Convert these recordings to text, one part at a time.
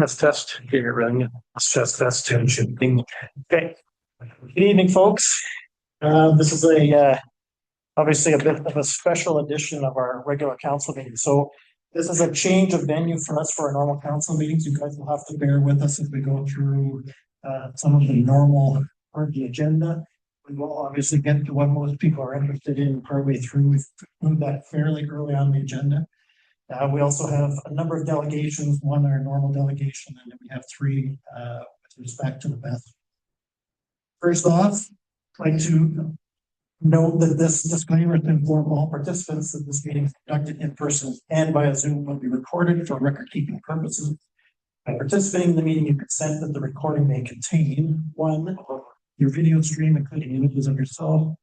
Test. Here, running. Test. Township. Okay. Good evening, folks. This is obviously a bit of a special edition of our regular council meeting. So this is a change of venue for us for our normal council meetings. You guys will have to bear with us as we go through some of the normal part of the agenda. We will obviously get to what most people are interested in partway through. We've moved that fairly early on the agenda. We also have a number of delegations, one our normal delegation, and then we have three with respect to the best. First off, I'd like to note that this disclaimer to inform all participants that this meeting is conducted in person and via Zoom will be recorded for record keeping purposes. By participating in the meeting, you consent that the recording may contain 1, your video stream, including images of yourself,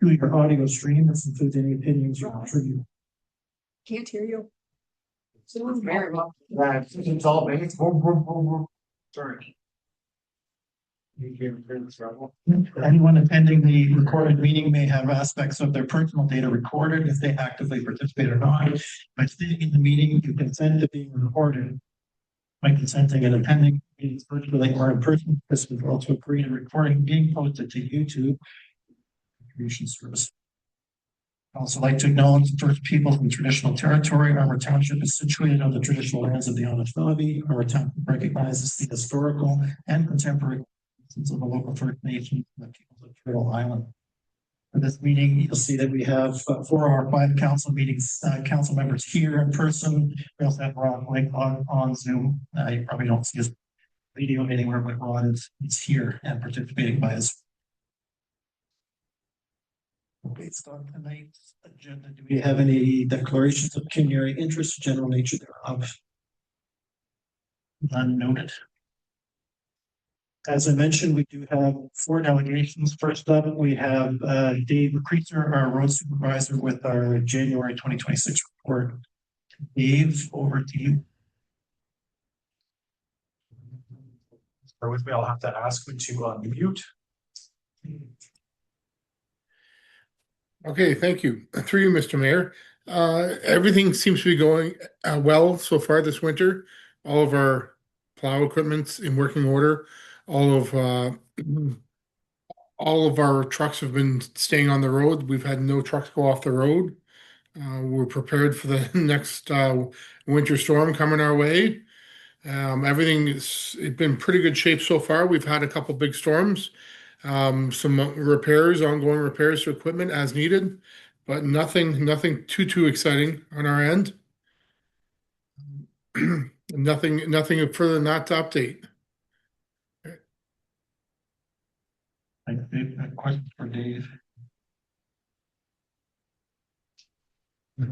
2, your audio stream. This includes any opinions you contribute. Can't hear you. It's all based. Sorry. Anyone attending the recorded meeting may have aspects of their personal data recorded if they actively participate or not. By staying in the meeting, you consent to being recorded. By consenting and attending meetings virtually or in person, this would also agree to recording being posted to YouTube contribution service. I'd also like to acknowledge the First Peoples in traditional territory. Armour Township is situated on the traditional lands of the Anishinaabe. Armour Township recognizes the historical and contemporary of the local First Nations and the peoples of Turtle Island. For this meeting, you'll see that we have 4 of our 5 council meetings, council members here in person. We also have Ron Blake on Zoom. You probably don't see his video anywhere, but Ron is here and participating by his. Based on tonight's agenda, do we have any declarations of pecuniary interest, general nature thereof? None noted. As I mentioned, we do have 4 delegations. First up, we have Dave Creaser, our road supervisor, with our January 2026 report. Dave, over to you. Or with me, I'll have to ask you to unmute. Okay, thank you. Through you, Mr. Mayor. Everything seems to be going well so far this winter. All of our plow equipment's in working order. All of our trucks have been staying on the road. We've had no trucks go off the road. We're prepared for the next winter storm coming our way. It's been pretty good shape so far. We've had a couple big storms. Some repairs, ongoing repairs to equipment as needed, but nothing too exciting on our end. nothing further than that to update. A question for Dave.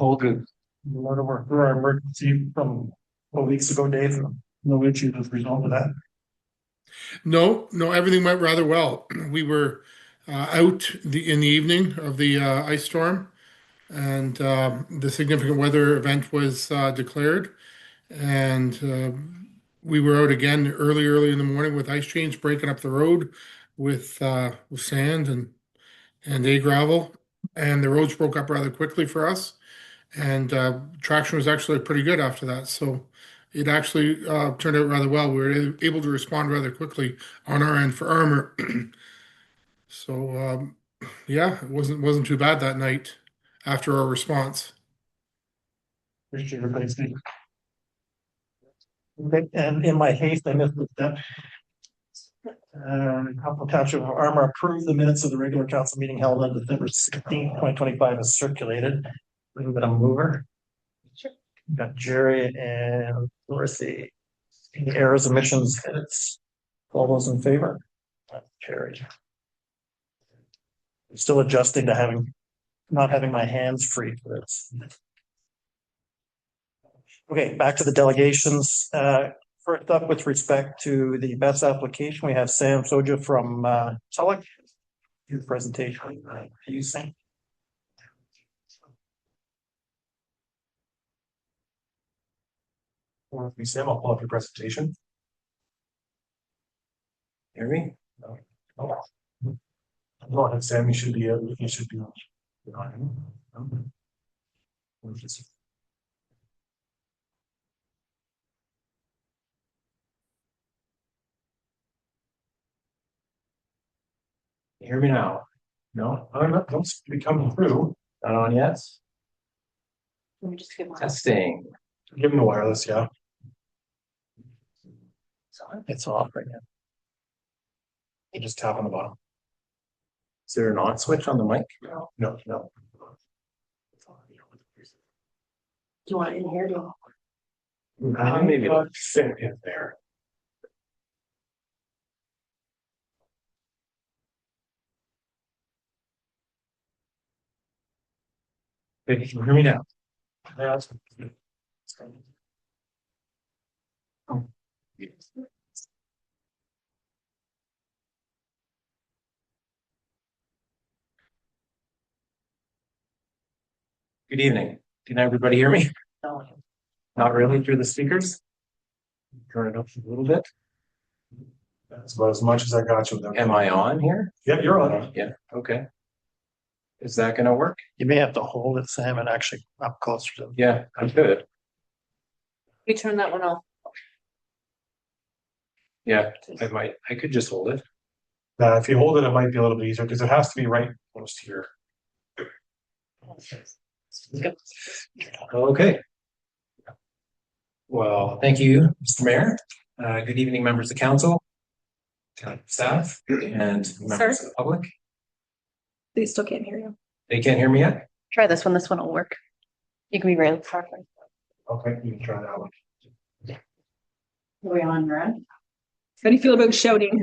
All good. You want to work through our emergency from 4 weeks ago, Dave? No issues as a result of that. No, everything went rather well. We were out in the evening of the ice storm, and the significant weather event was declared, and we were out again early in the morning with ice chains breaking up the road with sand and gravel, and the roads broke up rather quickly for us, and traction was actually pretty good after that. So it actually turned out rather well. We were able to respond rather quickly on our end for Armour. So yeah, it wasn't too bad that night after our response. Appreciate your place, Steve. Okay, and in my haste, I missed the step. Township of Armour approved the minutes of the regular council meeting held on December 16th, 2025 as circulated. A little bit of mover. Sure. Got Jerry and Dorothy. Any errors, omissions, edits? All those in favor? Carried. I'm still adjusting to not having my hands free for this. Okay, back to the delegations. First up, with respect to the best application, we have Sam Soja from Tulloch. Your presentation. You, Sam. Sam, I'll pull up your presentation. Hear me? No. Go ahead, Sam. You should be on. Hear me now? No, I'm not, don't seem to be coming through. Not on yet. Let me just get my. Testing. Give him the wireless, yeah. It's off right now. You just tap on the bottom. Is there an on switch on the mic? No, no. Do you want it in here? Maybe I'll fit in there. Hey, can you hear me now? Yeah, good evening. Can everybody hear me? Not really through the speakers? Turn it up a little bit. That's about as much as I got you without. Am I on here? Yep, you're on. Yeah, okay. Is that gonna work? You may have to hold it, Sam, and actually up closer to. Yeah, I'm good. We turn that one off. Yeah, I could just hold it. If you hold it, it might be a little bit easier because it has to be right close to your. Okay. Well, thank you, Mr. Mayor. Good evening, members of council, staff, and members of the public. They still can't hear you. They can't hear me yet? Try this one. This one will work. You can be really far. Okay, you can try that one. Are we on, right? How do you feel about shouting?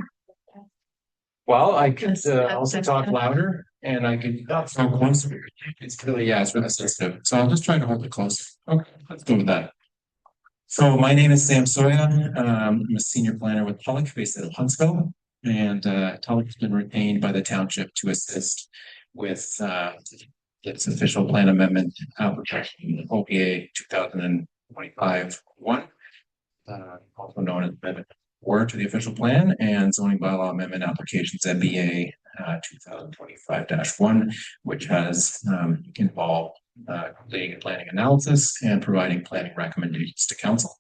Well, I could also talk louder and I could talk closer. It's really, yeah, it's really sensitive. So I'll just try to hold it close. Okay, let's go with that. So my name is Sam Soya. I'm a senior planner with Tulloch based out of Huntsville. And Tulloch has been retained by the township to assist with its official plan amendment application, OPA 2025-1, also known as Amendment 4 to the official plan, and zoning bylaw amendment applications MBA 2025-1, which has involved completing a planning analysis and providing planning recommendations to council.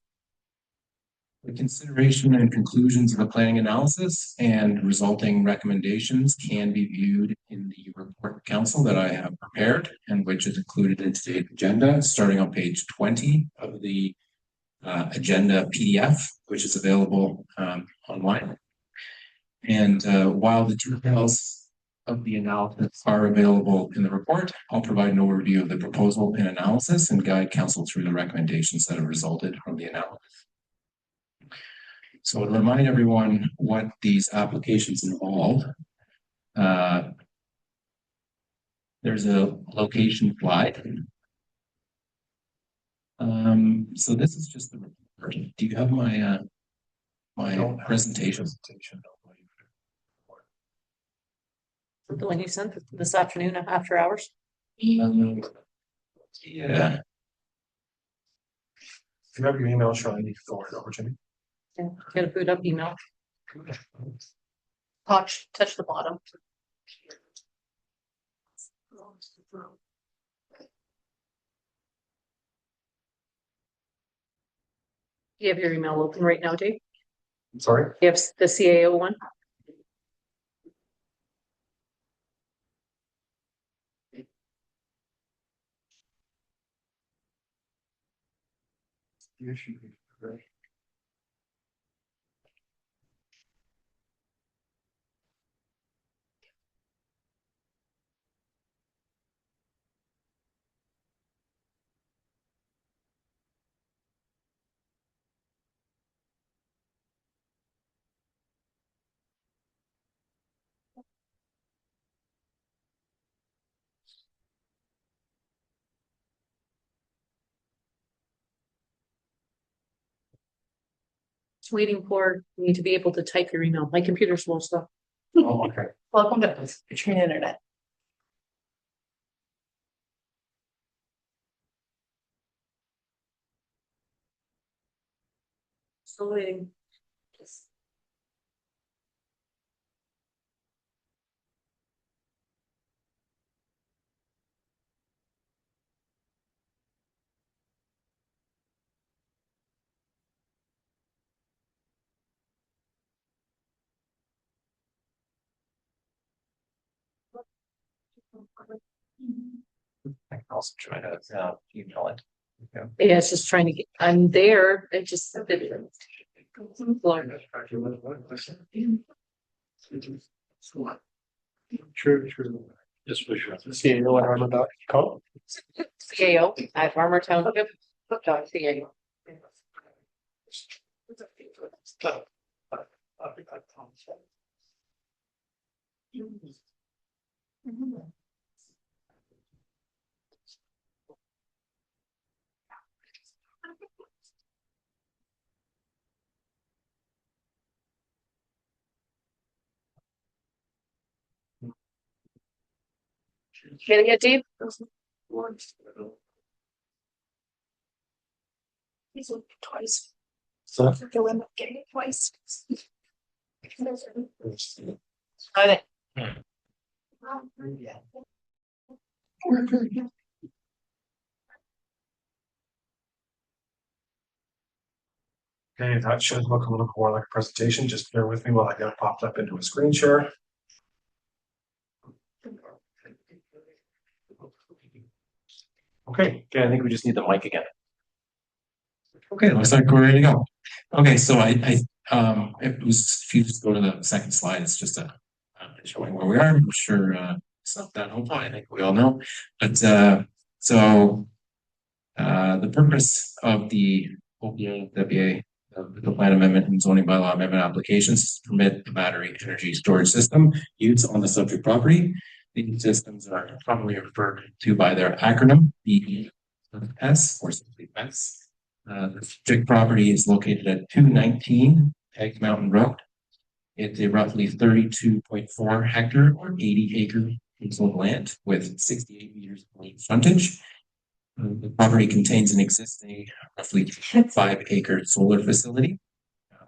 The consideration and conclusions of the planning analysis and resulting recommendations can be viewed in the report of council that I have prepared and which is included in today's agenda, starting on page 20 of the agenda PDF, which is available online. And while the details of the analysis are available in the report, I'll provide an overview of the proposal and analysis and guide council through the recommendations that have resulted from the analysis. So to remind everyone what these applications involve, there's a location slide. So this is just the report. Do you have my my presentation? The one you sent this afternoon after hours? Yeah. If you have your email, Charlie, you can forward it over to me. Yeah. Gotta boot up email. Touch the bottom. You have your email open right now, Dave? Sorry. You have the CAO one? It's waiting for me to be able to type your email. My computer's slow stuff. Oh, okay. Welcome to Katrina Internet. Still waiting. I can also try to email it. Yeah, it's just trying to get, I'm there, it just. True, true. Just wish. CAO at Armour.com. CAO at Armour Township. CAO. Getting it, Dave? He's looking twice. So You'll end up getting it twice. Okay. Okay, that should look a little more like a presentation. Just bear with me while I get it popped up into a screen share. Okay, I think we just need the mic again. Okay, looks like we're ready to go. Okay, so it was, if you just go to the second slide, it's just showing where we are. I'm sure it's not that helpful. I think we all know. But the purpose of the OPA, the plan amendment and zoning bylaw amendment applications is to permit the battery energy storage system use on the subject property. These systems are commonly referred to by their acronym BES or simply BES. The subject property is located at 219 Egg Mountain Road. It's a roughly 32.4 hectare or 80 acre piece of land with 68 meters of frontage. The property contains an existing roughly 5 acre solar facility.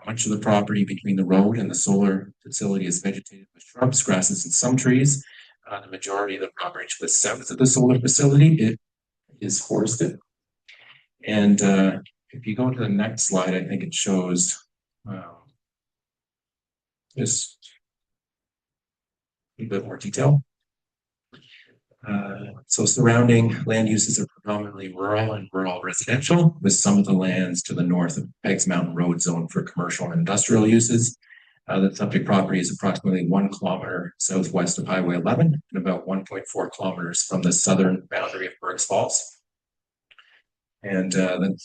Much of the property between the road and the solar facility is vegetated with shrubs, grasses, and some trees. The majority of the property to the south of the solar facility, it is forested. And if you go to the next slide, I think it shows just a bit more detail. So surrounding land uses are predominantly rural and rural residential, with some of the lands to the north of Peggs Mountain Road zone for commercial and industrial uses. The subject property is approximately 1 kilometer southwest of Highway 11 and about 1.4 kilometers from the southern boundary of Berks Falls. And then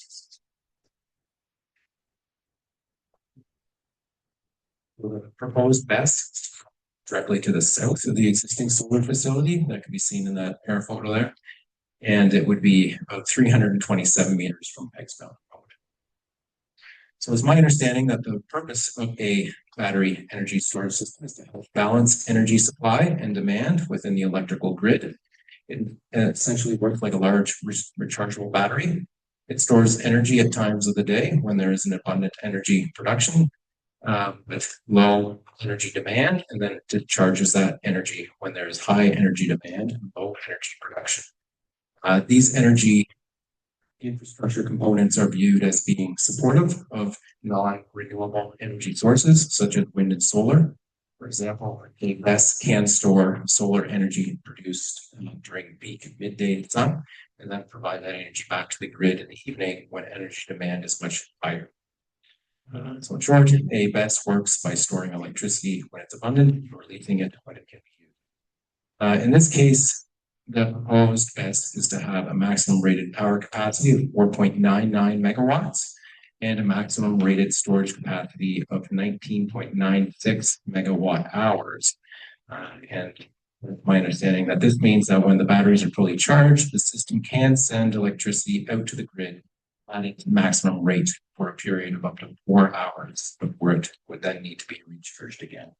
the proposed BES directly to the south of the existing solar facility that can be seen in that air photo there. And it would be about 327 meters from Peggs Mountain Road. So it's my understanding that the purpose of a battery energy storage system is to help balance energy supply and demand within the electrical grid. It essentially works like a large rechargeable battery. It stores energy at times of the day when there is an abundant energy production with low energy demand, and then it discharges that energy when there is high energy demand and low energy production. These energy infrastructure components are viewed as being supportive of non-renewable energy sources, such as wind and solar. For example, a BES can store solar energy produced during peak midday sun, and then provide that energy back to the grid in the evening when energy demand is much higher. So in short, a BES works by storing electricity when it's abundant or leaving it when it can be used. In this case, the proposed BES is to have a maximum rated power capacity of 4.99 megawatts and a maximum rated storage capacity of 19.96 megawatt hours. And my understanding that this means that when the batteries are fully charged, the system can send electricity out to the grid at its maximum rate for a period of up to 4 hours before it would then need to be recharged again.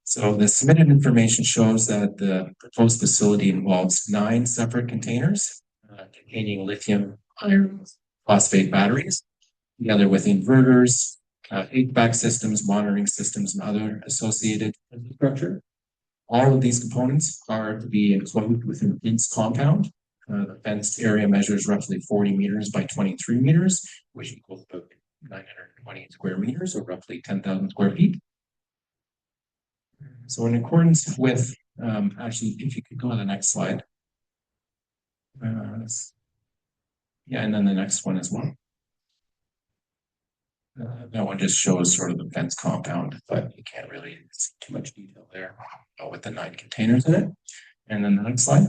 So the submitted information shows that the proposed facility involves 9 separate containers containing lithium iron phosphate batteries, together with inverters, HVAC systems, monitoring systems, and other associated infrastructure. All of these components are to be enclosed within a fence compound. The fenced area measures roughly 40 meters by 23 meters, which equals about 920 square meters, or roughly 10,000 square feet. So in accordance with, actually, if you could go to the next slide. Yeah, and then the next one as well. That one just shows sort of the fence compound, but you can't really see too much detail there with the 9 containers in it. And then the next slide.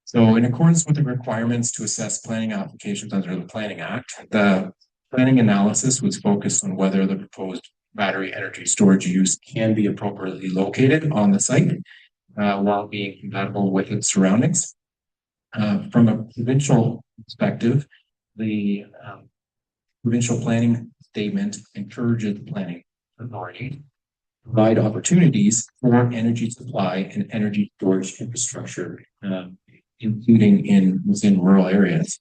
So in accordance with the requirements to assess planning applications under the Planning Act, the planning analysis was focused on whether the proposed battery energy storage use can be appropriately located on the site while being compatible with its surroundings. From a provincial perspective, the provincial planning statement encourages the planning authority to provide opportunities for energy supply and energy storage infrastructure, including within rural areas.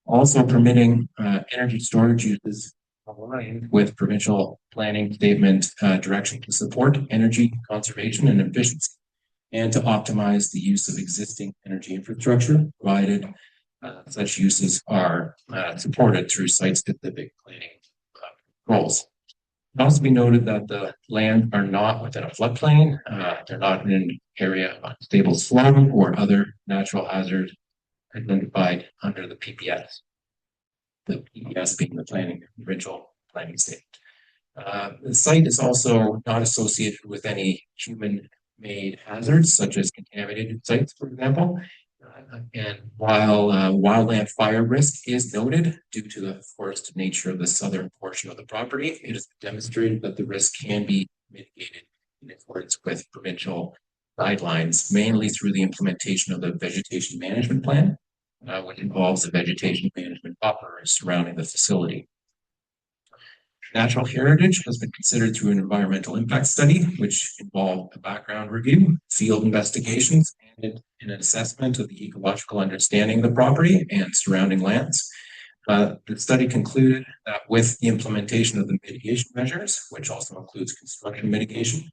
Also permitting energy storage uses aligned with provincial planning statement direction to support energy conservation and efficiency, and to optimize the use of existing energy infrastructure, provided such uses are supported through site-specific planning goals. It can also be noted that the lands are not within a floodplain, they're not in an area of unstable slope or other natural hazard identified under the PPS. The PPS being the provincial planning statement. The site is also not associated with any human-made hazards, such as contaminated sites, for example. And while wildland fire risk is noted due to the forested nature of the southern portion of the property, it is demonstrated that the risk can be mitigated in accordance with provincial guidelines, mainly through the implementation of the vegetation management plan, which involves a vegetation management buffer surrounding the facility. Natural heritage has been considered through an environmental impact study, which involved a background review, field investigations, and an assessment of the ecological understanding of the property and surrounding lands. The study concluded that with the implementation of the mitigation measures, which also includes construction mitigation,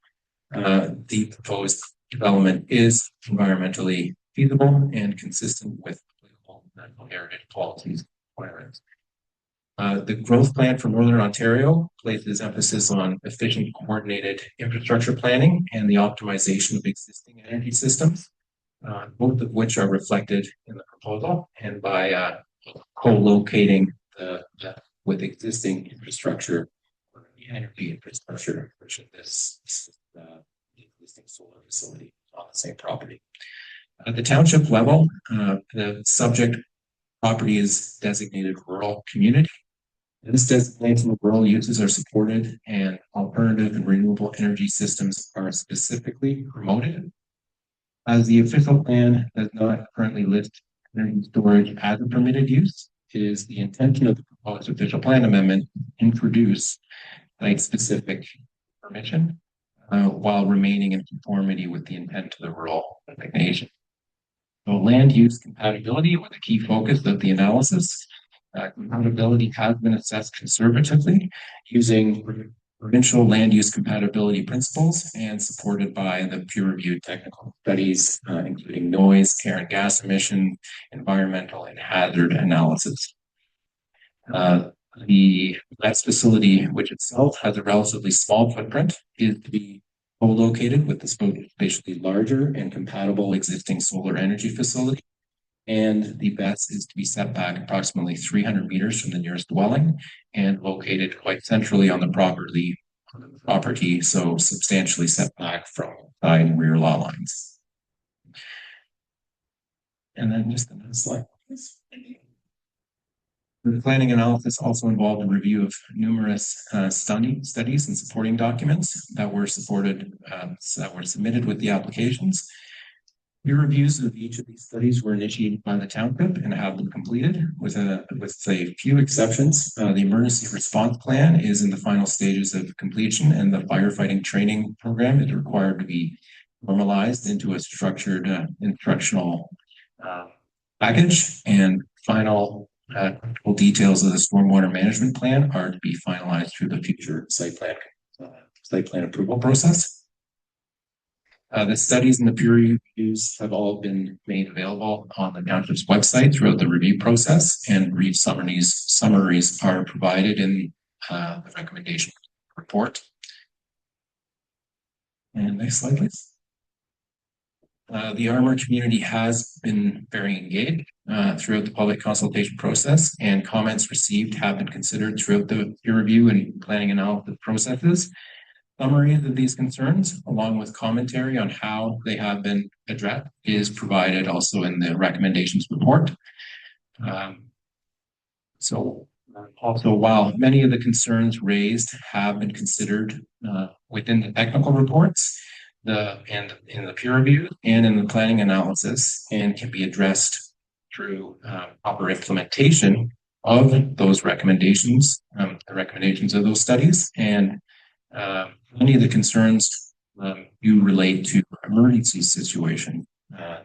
the proposed development is environmentally feasible and consistent with applicable natural heritage policies requirements. The growth plan for Northern Ontario places emphasis on efficient coordinated infrastructure planning and the optimization of existing energy systems, both of which are reflected in the proposal, and by co-locating with existing infrastructure, energy infrastructure, which is the existing solar facility on the same property. At the township level, the subject property is designated rural community. This designation of rural uses are supported and alternative and renewable energy systems are specifically promoted. As the official plan does not currently list energy storage as a permitted use, it is the intention of the proposed official plan amendment to introduce site-specific permission while remaining in conformity with the intent of the rural designation. So land use compatibility was a key focus of the analysis. Compatibility has been assessed conservatively using provincial land use compatibility principles and supported by the peer-reviewed technical studies, including noise, air and gas emission, environmental and hazard analysis. The BESS facility, which itself has a relatively small footprint, is to be co-located with the spatially larger and compatible existing solar energy facility. And the BESS is to be set back approximately 300 meters from the nearest dwelling and located quite centrally on the property, so substantially set back from side and rear lot lines. And then just the next slide, please. The planning analysis also involved a review of numerous studies and supporting documents that were submitted with the applications. Peer reviews of each of these studies were initiated by the township and have been completed with a few exceptions. The emergency response plan is in the final stages of completion, and the firefighting training program is required to be formalized into a structured instructional package. And final details of the stormwater management plan are to be finalized through the future site plan approval process. The studies and the peer reviews have all been made available on the township's website throughout the review process, and brief summaries are provided in the recommendation report. And next slide, please. The Armour community has been very engaged throughout the public consultation process, and comments received have been considered throughout the peer review and planning analysis processes. Summaries of these concerns, along with commentary on how they have been addressed, is provided also in the recommendations report. Also, while many of the concerns raised have been considered within the technical reports, and in the peer review and in the planning analysis, and can be addressed through proper implementation of those recommendations, the recommendations of those studies, and many of the concerns do relate to emergency situations,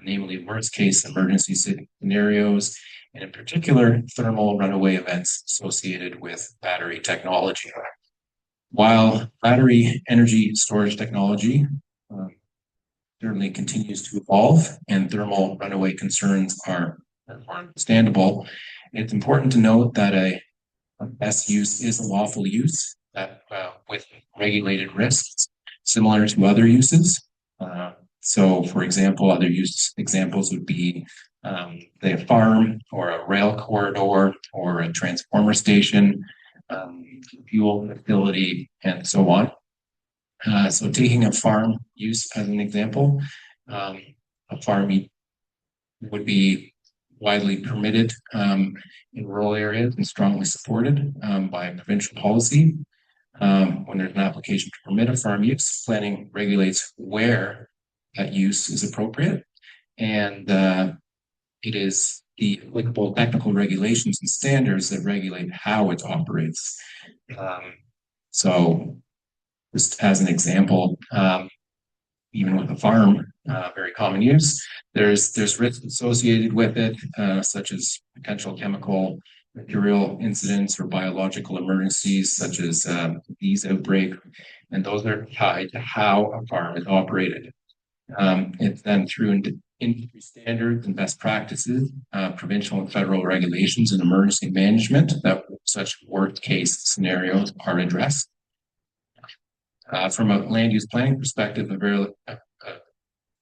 namely worst case emergency scenarios, and in particular, thermal runaway events associated with battery technology. While battery energy storage technology certainly continues to evolve and thermal runaway concerns are understandable, it's important to note that a best use is a lawful use that with regulated risks similar to other uses. So, for example, other use examples would be the farm or a rail corridor or a transformer station, fuel facility, and so on. So taking a farm use as an example, a farm would be widely permitted in rural areas and strongly supported by provincial policy. When there's an application to permit a farm use, planning regulates where that use is appropriate, and it is the applicable technical regulations and standards that regulate how it operates. So just as an example, even with a farm, very common use, there's risks associated with it, such as potential chemical material incidents or biological emergencies, such as disease outbreak, and those are tied to how a farm is operated. It's then through industry standards and best practices, provincial and federal regulations and emergency management that such worst case scenarios are addressed. From a land use planning perspective, a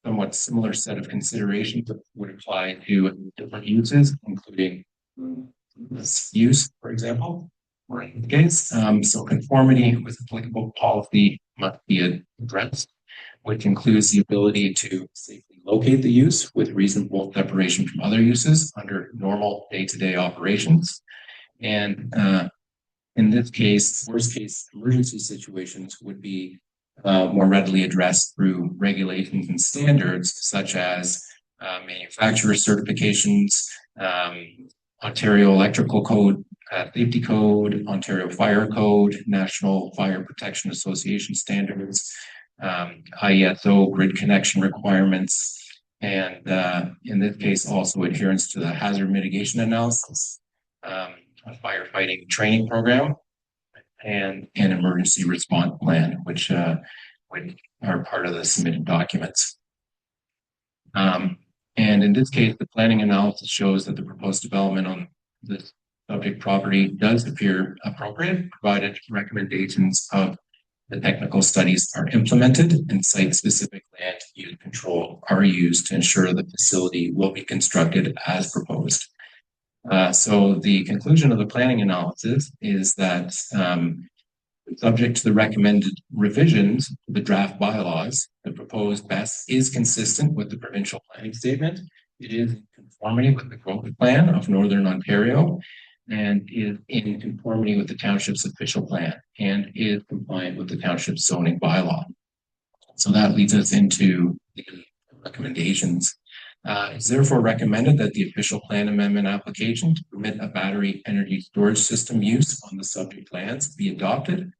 somewhat similar set of considerations would apply to different uses, including this use, for example, or in the case. So conformity with applicable policy must be addressed, which includes the ability to safely locate the use with reasonable separation from other uses under normal day-to-day operations. And in this case, worst case emergency situations would be more readily addressed through regulations and standards such as manufacturer certifications, Ontario Electrical Code, Safety Code, Ontario Fire Code, National Fire Protection Association standards, IESO grid connection requirements, and in this case also adherence to the hazard mitigation analysis, a firefighting training program, and an emergency response plan, which are part of the submitted documents. And in this case, the planning analysis shows that the proposed development on this subject property does appear appropriate, provided recommendations of the technical studies are implemented and site-specific land use control are used to ensure the facility will be constructed as proposed. So the conclusion of the planning analysis is that subject to the recommended revisions to the draft bylaws, the proposed BESS is consistent with the provincial planning statement. It is in conformity with the growth plan of Northern Ontario and is in conformity with the township's official plan and is compliant with the township zoning bylaw. So that leads us into the recommendations. It's therefore recommended that the official plan amendment application to permit a battery energy storage system use on the subject lands be adopted,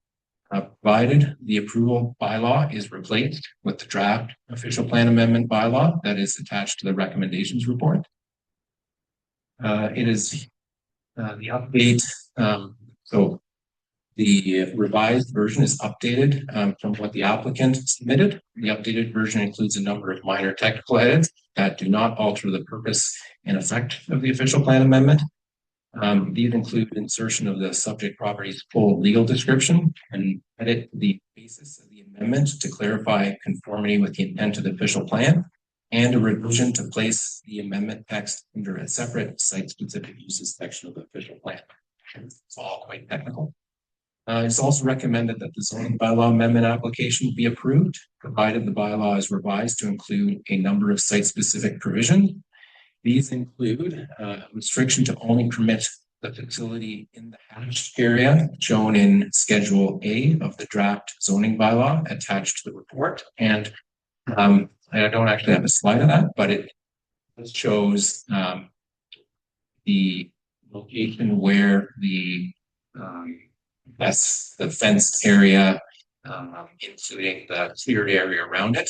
provided the approval bylaw is replaced with the draft official plan amendment bylaw that is attached to the recommendations report. It is the update, so the revised version is updated from what the applicant submitted. The updated version includes a number of minor technical edits that do not alter the purpose and effect of the official plan amendment. These include insertion of the subject property's full legal description and edit the basis of the amendment to clarify conformity with the intent of the official plan, and a revision to place the amendment text under a separate site-specific uses section of the official plan. It's all quite technical. It's also recommended that the zoning bylaw amendment application be approved, provided the bylaw is revised to include a number of site-specific provisions. These include restriction to only permit the facility in the hatched area shown in Schedule A of the draft zoning bylaw attached to the report. And I don't actually have a slide of that, but it shows the location where the fenced area, including the cleared area around it,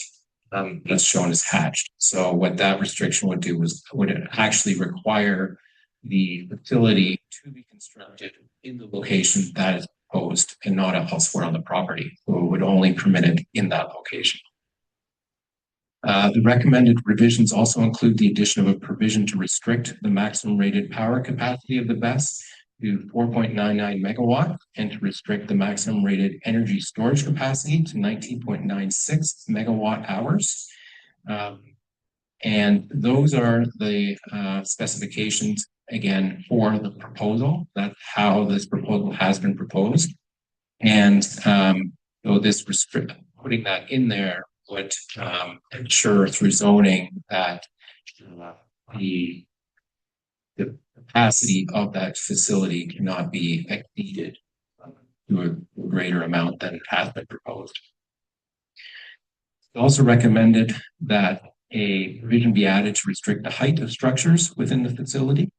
that's shown as hatched. So what that restriction would do was would it actually require the facility to be constructed in the location that is proposed and not elsewhere on the property. So it would only permit it in that location. The recommended revisions also include the addition of a provision to restrict the maximum rated power capacity of the BESS to 4.99 megawatt and to restrict the maximum rated energy storage capacity to 19.96 megawatt hours. And those are the specifications, again, for the proposal. That's how this proposal has been proposed. And so this putting that in there would ensure through zoning that the capacity of that facility cannot be exceeded to a greater amount than has been proposed. It's also recommended that a provision be added to restrict the height of structures within the facility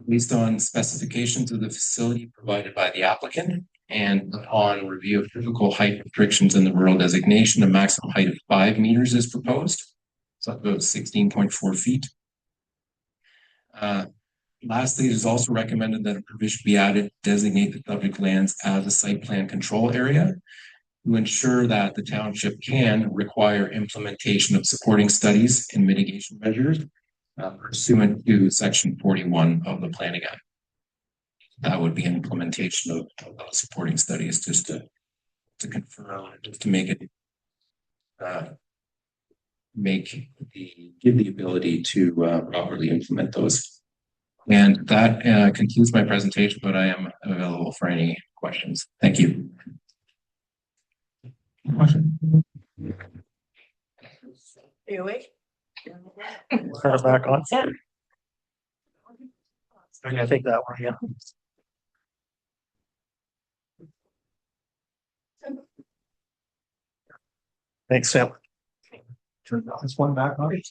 based on specifications of the facility provided by the applicant, and upon review of physical height restrictions in the rural designation, a maximum height of 5 meters is proposed. So about 16.4 feet. Lastly, it is also recommended that a provision be added to designate the subject lands as a site plan control area to ensure that the township can require implementation of supporting studies and mitigation measures pursuant to Section 41 of the Planning Act. That would be an implementation of those supporting studies, just to confirm, just to make it give the ability to properly implement those. And that concludes my presentation, but I am available for any questions. Thank you. Turn it back on. I'm gonna take that one again. Thanks, Sam. Turn this one back on.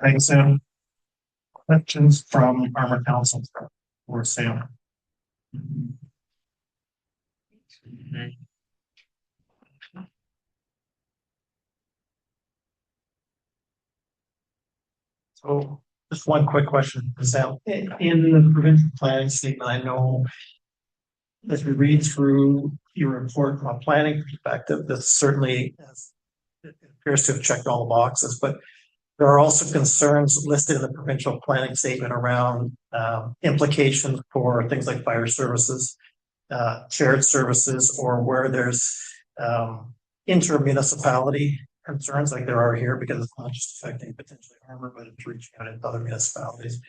Thanks, Sam. Questions from Armour Council or Sam? So just one quick question, Sam. In the provincial planning statement, I know as we read through your report from a planning perspective, this certainly it appears to have checked all the boxes, but there are also concerns listed in the provincial planning statement around implications for things like fire services, shared services, or where there's inter-municipality concerns like there are here, because it's not just affecting potentially Armour, but it's reaching out into other municipalities.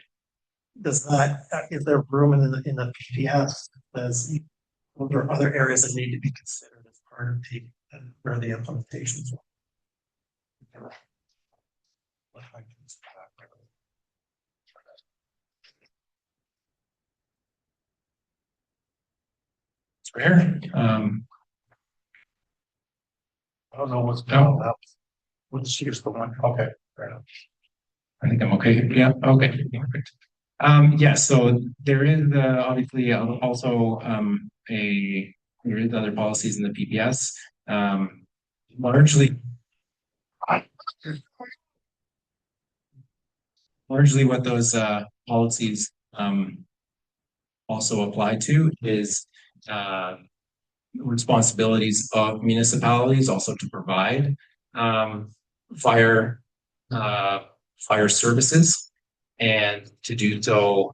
Is there room in the PPS? Are there other areas that need to be considered as part of where the implementations are? It's rare. I don't know what's going on. We'll just use the one. Okay, fair enough. I think I'm okay. Yeah, okay. Perfect. Yeah, so there is obviously also there is other policies in the PPS. Largely what those policies also apply to is responsibilities of municipalities also to provide fire services. and to do so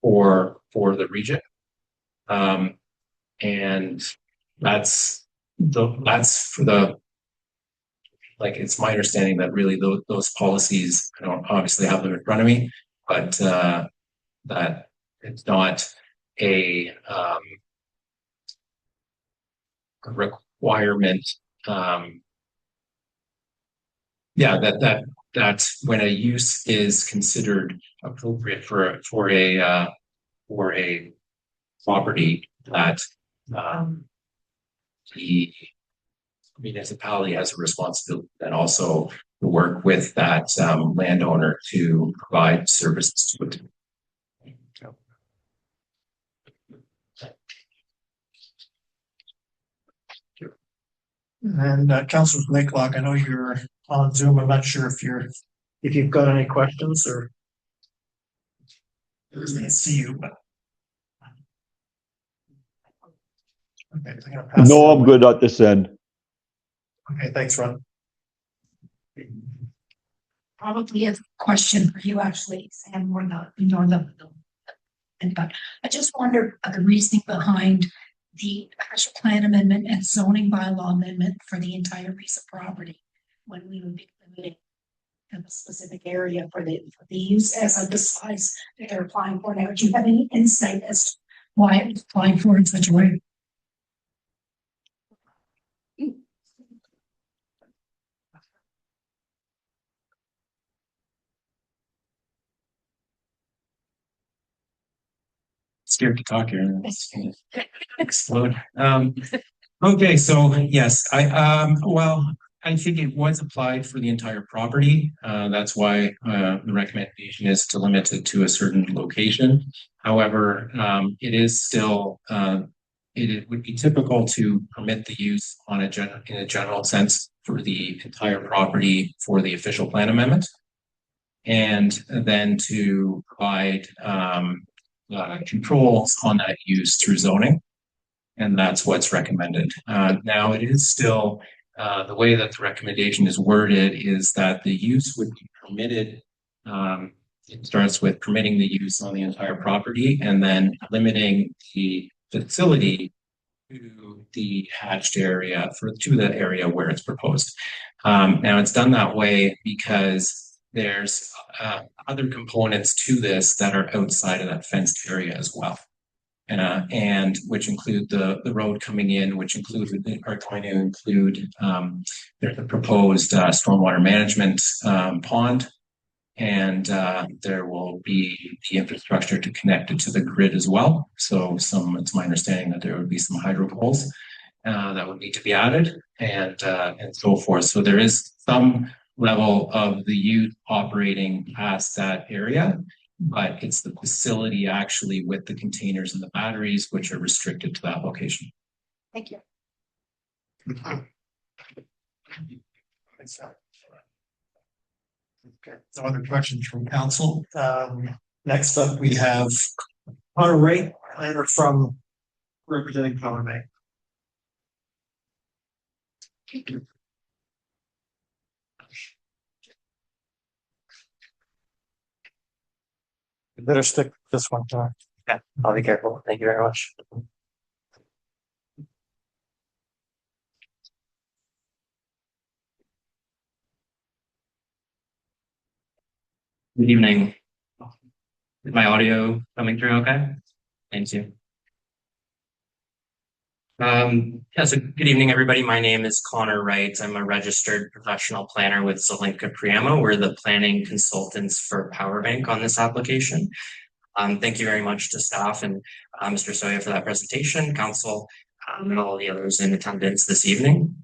for the region. And that's for the, like, it's my understanding that really those policies, I don't obviously have them in front of me, but that it's not a requirement. Yeah, that when a use is considered appropriate for a property, that the municipality has a responsibility and also to work with that landowner to provide services to it. And Councilor Blakelock, I know you're on Zoom. I'm not sure if you've got any questions or. I see you, but. Okay, I'm gonna pass No, it I'm on. good at this end. Okay, thanks, Ron. Probably a question for you, actually, Sam, more the and but I just wonder the reasoning behind the actual plan amendment and zoning bylaw amendment for the entire piece of property when we would be limiting a specific area for the use as of the size that they're applying for now. Do you have any insight as to why it was applying for in such a way? Scared to talk here. Explode. Okay, so yes, I think it was applied for the entire property. That's why the recommendation is to limit it to a certain location. However, it is still it would be typical to permit the use in a general sense for the entire property for the official plan amendment, and then to provide controls on that use through zoning. And that's what's recommended. Now it is still, the way that the recommendation is worded is that the use would be permitted. It starts with permitting the use on the entire property and then limiting the facility to the hatched area to the area where it's proposed. Now it's done that way because there's other components to this that are outside of that fenced area as well. And which include the road coming in, which are going to include there's a proposed stormwater management pond, and there will be the infrastructure to connect it to the grid as well. So it's my understanding that there would be some hydro poles that would need to be added, and so forth. So there is some level of the use operating past that area, but it's the facility actually with the containers and the batteries which are restricted to that location. Thank you. Okay, so other questions from council. Next up, we have Connor Wright, planner from representing Connor Bay. You better stick with this one, John. Yeah, I'll be careful. Thank you very much. Good evening. Is my audio coming through okay? Thank you. Yeah, so good evening, everybody. My name is Connor Wright. I'm a registered professional planner with Zelenka Priamo. We're the planning consultants for PowerBank on this application. Thank you very much to staff and Mr. Soya for that presentation, council, and all the others in attendance this evening.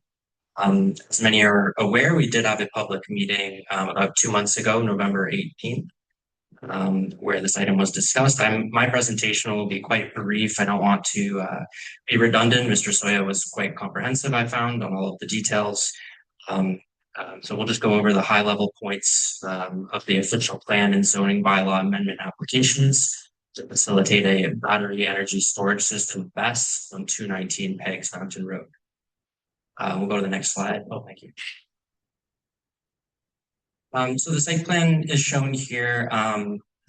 As many are aware, we did have a public meeting about 2 months ago, November 18th, where this item was discussed. My presentation will be quite brief. I don't want to be redundant. Mr. Soya was quite comprehensive, I found, on all of the details. So we'll just go over the high level points of the official plan and zoning bylaw amendment applications to facilitate a battery energy storage system BESS on 219 Pegs Mountain Road. We'll go to the next slide. Oh, thank you. So the site plan is shown here.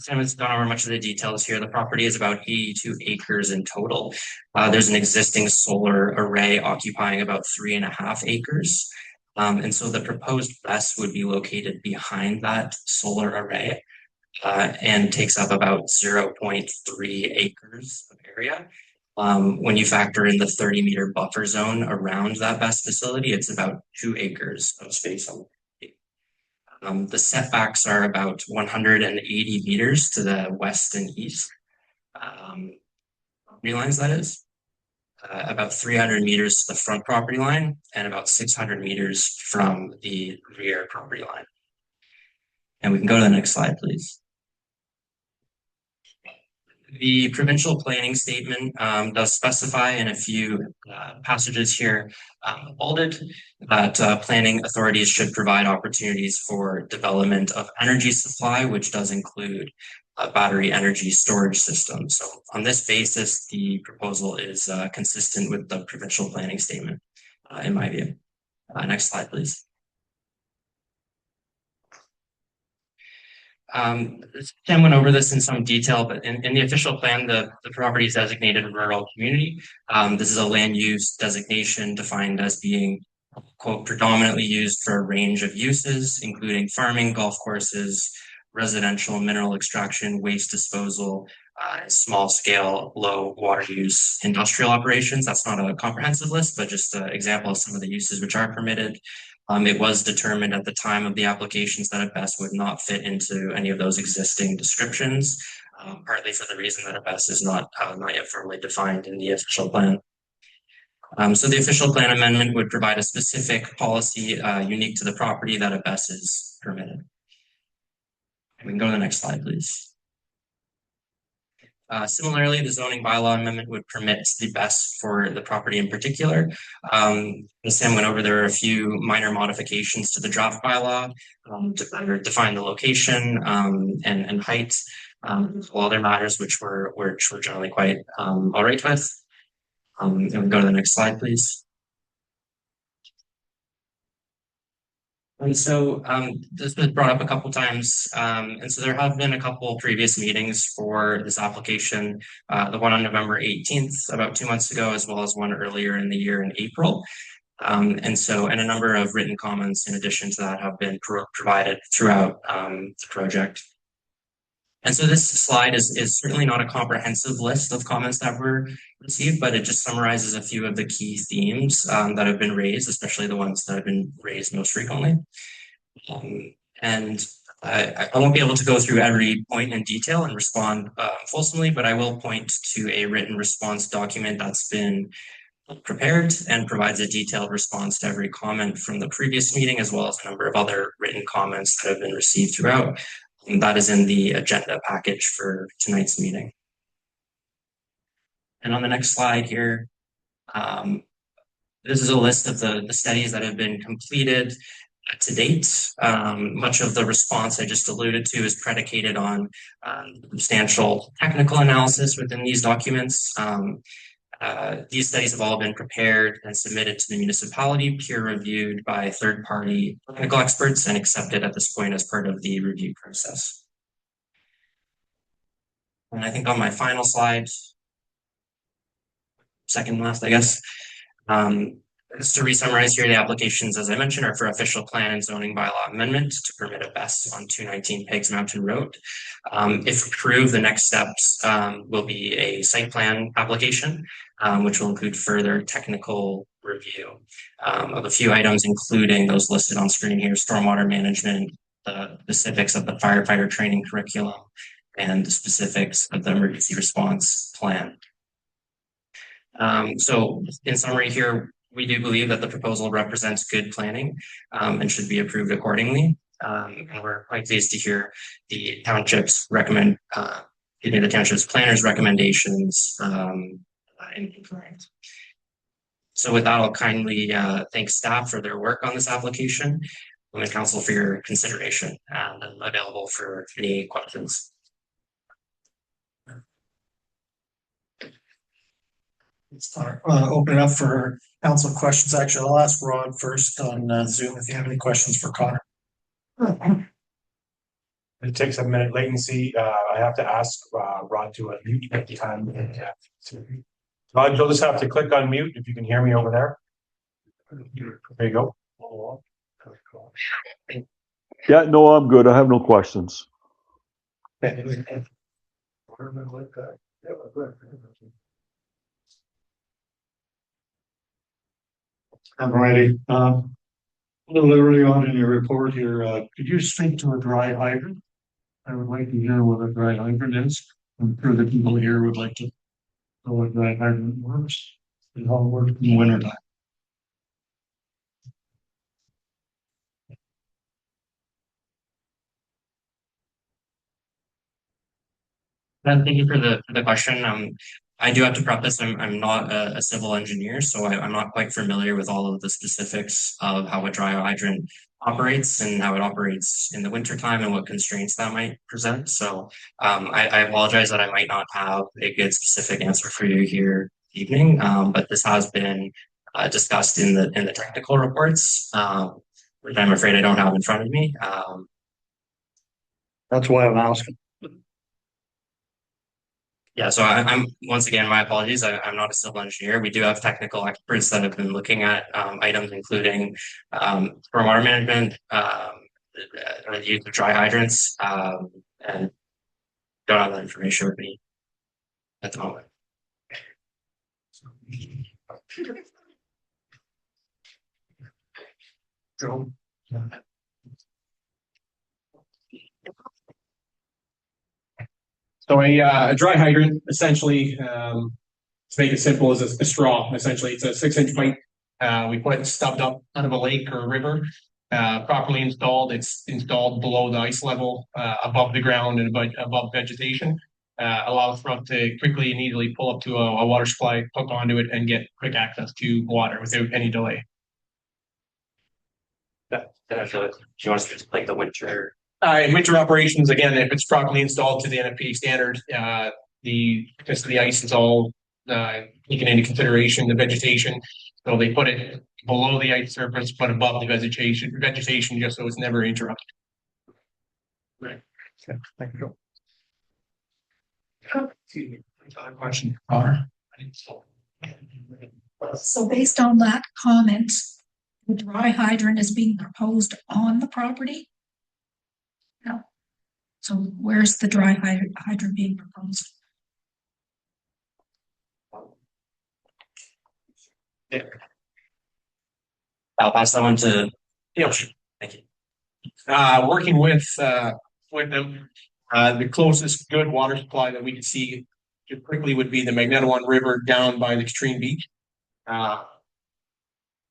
Sam has gone over much of the details here. The property is about 82 acres in total. There's an existing solar array occupying about 3.5 acres. And so the proposed BESS would be located behind that solar array and takes up about 0.3 acres of area. When you factor in the 30-meter buffer zone around that BESS facility, it's about 2 acres of space on the setbacks are about 180 meters to the west and east. Property lines, that is. About 300 meters to the front property line and about 600 meters from the rear property line. And we can go to the next slide, please. The provincial planning statement does specify in a few passages here bolded that planning authorities should provide opportunities for development of energy supply, which does include battery energy storage systems. So on this basis, the proposal is consistent with the provincial planning statement, in my view. Next slide, please. Sam went over this in some detail, but in the official plan, the property is designated a rural community. This is a land use designation defined as being, quote, predominantly used for a range of uses, including farming, golf courses, residential mineral extraction, waste disposal, small scale, low water use industrial operations. That's not a comprehensive list, but just an example of some of the uses which are permitted. It was determined at the time of the applications that a BESS would not fit into any of those existing descriptions, partly for the reason that a BESS is not yet firmly defined in the official plan. So the official plan amendment would provide a specific policy unique to the property that a BESS is permitted. We can go to the next slide, please. Similarly, the zoning bylaw amendment would permit the BESS for the property in particular. As Sam went over, there are a few minor modifications to the draft bylaw to better define the location and height, all other matters which we're generally quite all right with. And we can go to the next slide, please. And so this was brought up a couple times. And so there have been a couple previous meetings for this application, the one on November 18th, about 2 months ago, as well as one earlier in the year in April. And a number of written comments in addition to that have been provided throughout the project. And so this slide is certainly not a comprehensive list of comments that were received, but it just summarizes a few of the key themes that have been raised, especially the ones that have been raised most frequently. I won't be able to go through every point in detail and respond fulsomely, but I will point to a written response document that's been prepared and provides a detailed response to every comment from the previous meeting, as well as a number of other written comments that have been received throughout. And that is in the agenda package for tonight's meeting. And on the next slide here, this is a list of the studies that have been completed to date. Much of the response I just alluded to is predicated on substantial technical analysis within these documents. These studies have all been prepared and submitted to the municipality, peer-reviewed by third-party technical experts, and accepted at this point as part of the review process. And I think on my final slide, second last, I guess, just to re-summarize here, the applications, as I mentioned, are for official plan and zoning bylaw amendment to permit a BESS on 219 Pegs Mountain Road. If approved, the next steps will be a site plan application, which will include further technical review of a few items, including those listed on screen here: stormwater management, the specifics of the firefighter training curriculum, and the specifics of the emergency response plan. So in summary here, we do believe that the proposal represents good planning and should be approved accordingly. And we're quite pleased to hear the township's the township's planner's recommendations in compliance. So with that, I'll kindly thank staff for their work on this application and the council for your consideration, and I'm available for any questions. Let's open it up for council questions. Actually, I'll ask Rod first on Zoom if you have any questions for Connor. It takes a minute latency. I have to ask Rod to unmute at the time. Rod, you'll just have to click on mute if you can hear me over there. There you go. Yeah, no, I'm good. I have no questions. I'm ready. A little early on in your report here, could you speak to a dry hydrant? I would like to hear what a dry hydrant is. I'm sure the people here would like to know what dry hydrant works and how it works in the winter time. Thank you for the question. I do have to preface, I'm not a civil engineer, so I'm not quite familiar with all of the specifics of how a dry hydrant operates and how it operates in the winter time and what constraints that might present. So I apologize that I might not have a good specific answer for you here this evening, but this has been discussed in the technical reports, which I'm afraid I don't have in front of me. That's why I'm asking. Yeah, so I'm once again, my apologies. I'm not a civil engineer. We do have technical experts that have been looking at items including stormwater management, or the use of dry hydrants, and don't have that information with me at the moment. Joe? So a dry hydrant, essentially, to make it simple, is a straw. Essentially, it's a 6-inch pipe. We put it stubbed up out of a lake or a river. Properly installed. It's installed below the ice level, above the ground and above vegetation. Allows for us to quickly and easily pull up to a water supply, hook onto it, and get quick access to water without any delay. Do you want us to explain the winter? In winter operations, again, if it's properly installed to the NFPA standard, because the ice is all taken into consideration, the vegetation. So they put it below the ice surface, but above the vegetation, just so it's never interrupted. Right. Okay, thank you. Excuse me. Question. So based on that comment, the dry hydrant is being proposed on the property? No. So where's the dry hydrant being proposed? Yeah. I'll pass that one to the ocean. Thank you. Working with them, the closest good water supply that we can see just quickly would be the Magnetawan River down by the Katrine Beach.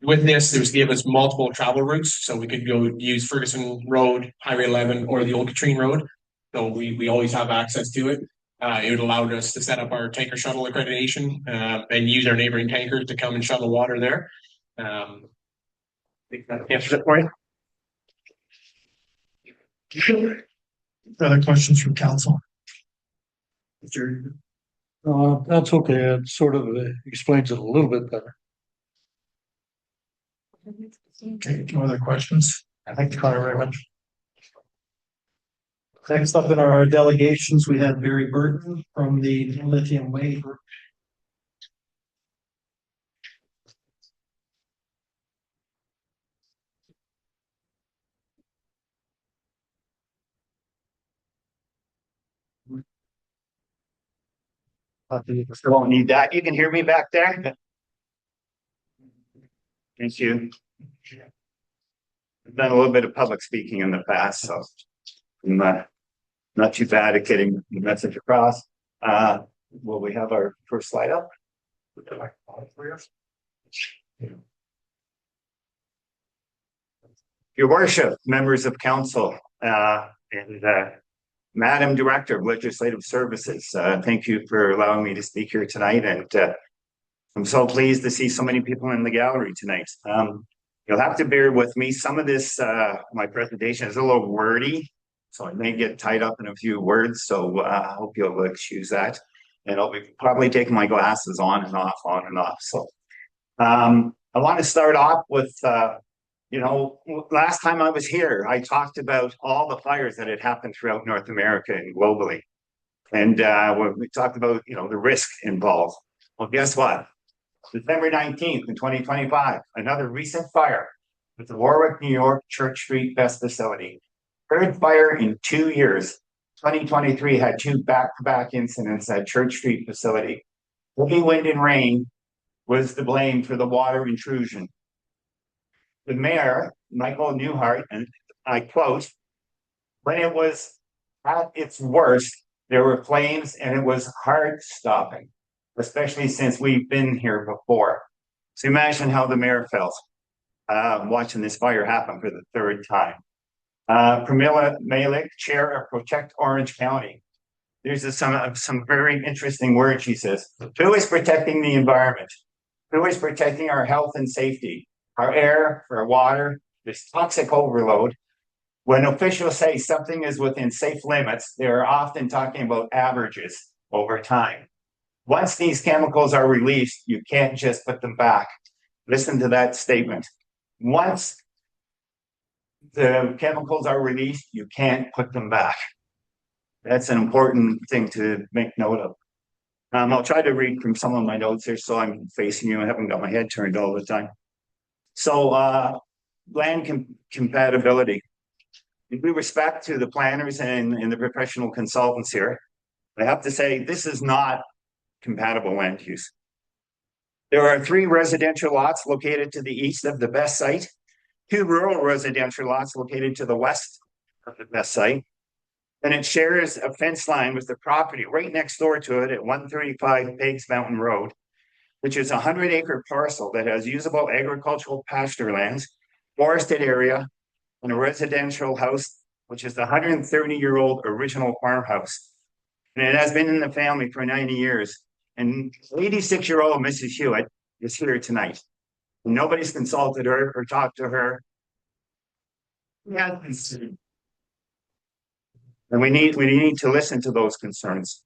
With this, it was give us multiple travel routes, so we could go use Ferguson Road, Highway 11, or the old Katrine Road. So we always have access to it. It would allow us to set up our tanker shuttle accreditation and use our neighboring tankers to come and shuttle water there. I think that answers it for you. Other questions from council? That's okay. It sort of explains it a little bit better. Okay, no other questions? Thank you, Connor, very much. Next up in our delegations, we had Barry Burton from the Lithium Way Group. You won't need that. You can hear me back there? Thank you. I've done a little bit of public speaking in the past, so I'm not too bad at getting the message across. Will we have our first slide up? Your worship, members of council, and Madam Director of Legislative Services, thank you for allowing me to speak here tonight, and I'm so pleased to see so many people in the gallery tonight. You'll have to bear with me. Some of this, my presentation is a little wordy, so I may get tied up in a few words, so I hope you'll excuse that. And I'll be probably taking my glasses on and off. So I want to start off with You know, last time I was here, I talked about all the fires that had happened throughout North America and globally. And we talked about, you know, the risk involved. Well, guess what? December 19th in 2025, another recent fire at the Warwick, New York Church Street Best facility. Third fire in 2 years. 2023 had two back-to-back incidents at Church Street facility. Heavy wind and rain was the blame for the water intrusion. The mayor, Michael Newhart, and I quote, when it was at its worst, there were flames and it was hard stopping, especially since we've been here before. So imagine how the mayor felt watching this fire happen for the third time. Pramila Malik, chair of Protect Orange County. There's some very interesting words she says. Who is protecting the environment? Who is protecting our health and safety? Our air, our water, this toxic overload. When officials say something is within safe limits, they're often talking about averages over time. Once these chemicals are released, you can't just put them back. Listen to that statement. Once the chemicals are released, you can't put them back. That's an important thing to make note of. I'll try to read from some of my notes here so I'm facing you. I haven't got my head turned all the time. So land compatibility. With respect to the planners and the professional consultants here, I have to say this is not compatible land use. There are 3 residential lots located to the east of the best site, 2 rural residential lots located to the west of the best site, and it shares a fence line with the property right next door to it at 135 Pigs Mountain Road, which is a 100-acre parcel that has usable agricultural pasture lands, forested area, and a residential house, which is the 130-year-old original farmhouse. And it has been in the family for 90 years. And 86-year-old Mrs. Hewitt is here tonight. Nobody's consulted her or talked to her. Yeah. And we need to listen to those concerns.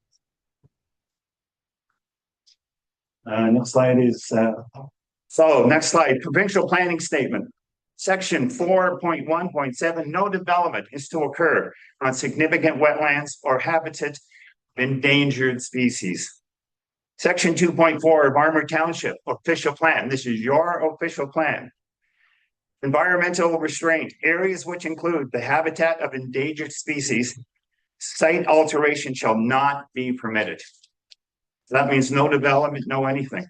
Next slide is, next slide, provincial planning statement. Section 4.1.7, no development is to occur on significant wetlands or habitat of endangered species. Section 2.4 of Armour Township official plan. This is your official plan. Environmental restraint, areas which include the habitat of endangered species, site alteration shall not be permitted. So that means no development, no anything.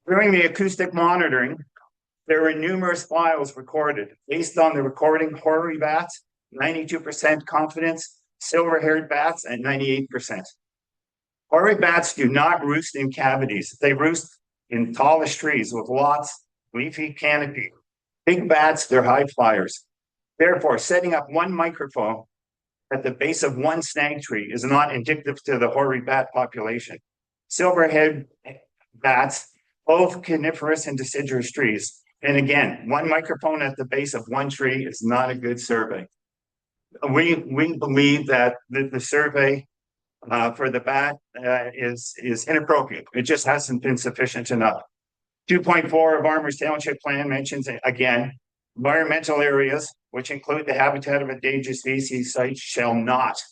During the acoustic monitoring, there were numerous files recorded. Based on the recording, hoary bats, 92% confidence, silver-haired bats at 98%. Hoary bats do not roost in cavities. They roost in tallest trees with lots leafy canopy. Big bats, they're high flyers. Therefore, setting up one microphone at the base of one snag tree is not indicative to the hoary bat population. Silverhead bats, both coniferous and deciduous trees. And again, one microphone at the base of one tree is not a good survey. We believe that the survey for the bat is inappropriate. It just hasn't been sufficient enough. 2.4 of Armour's Township Plan mentions, again, environmental areas, which include the habitat of endangered species sites, shall not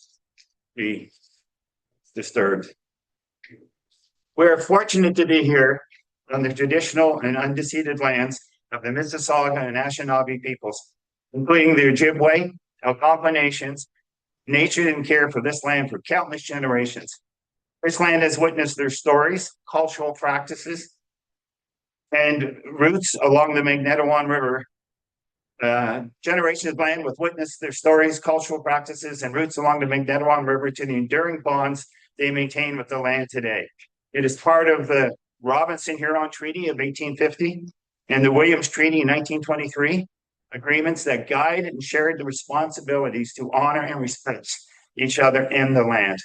be disturbed. We're fortunate to be here on the traditional and undeceded lands of the Mississauga and Anishinaabe peoples, including the Ojibwe, Algonquin nations. Nature and care for this land for countless generations. This land has witnessed their stories, cultural practices, and roots along the Magnetawan River. Generations of land with witnessed their stories, cultural practices, and roots along the Magnetawan River to the enduring bonds they maintain with the land today. It is part of the Robinson-Huron Treaty of 1850 and the Williams Treaty in 1923, agreements that guide and share the responsibilities to honor and respect each other and the land.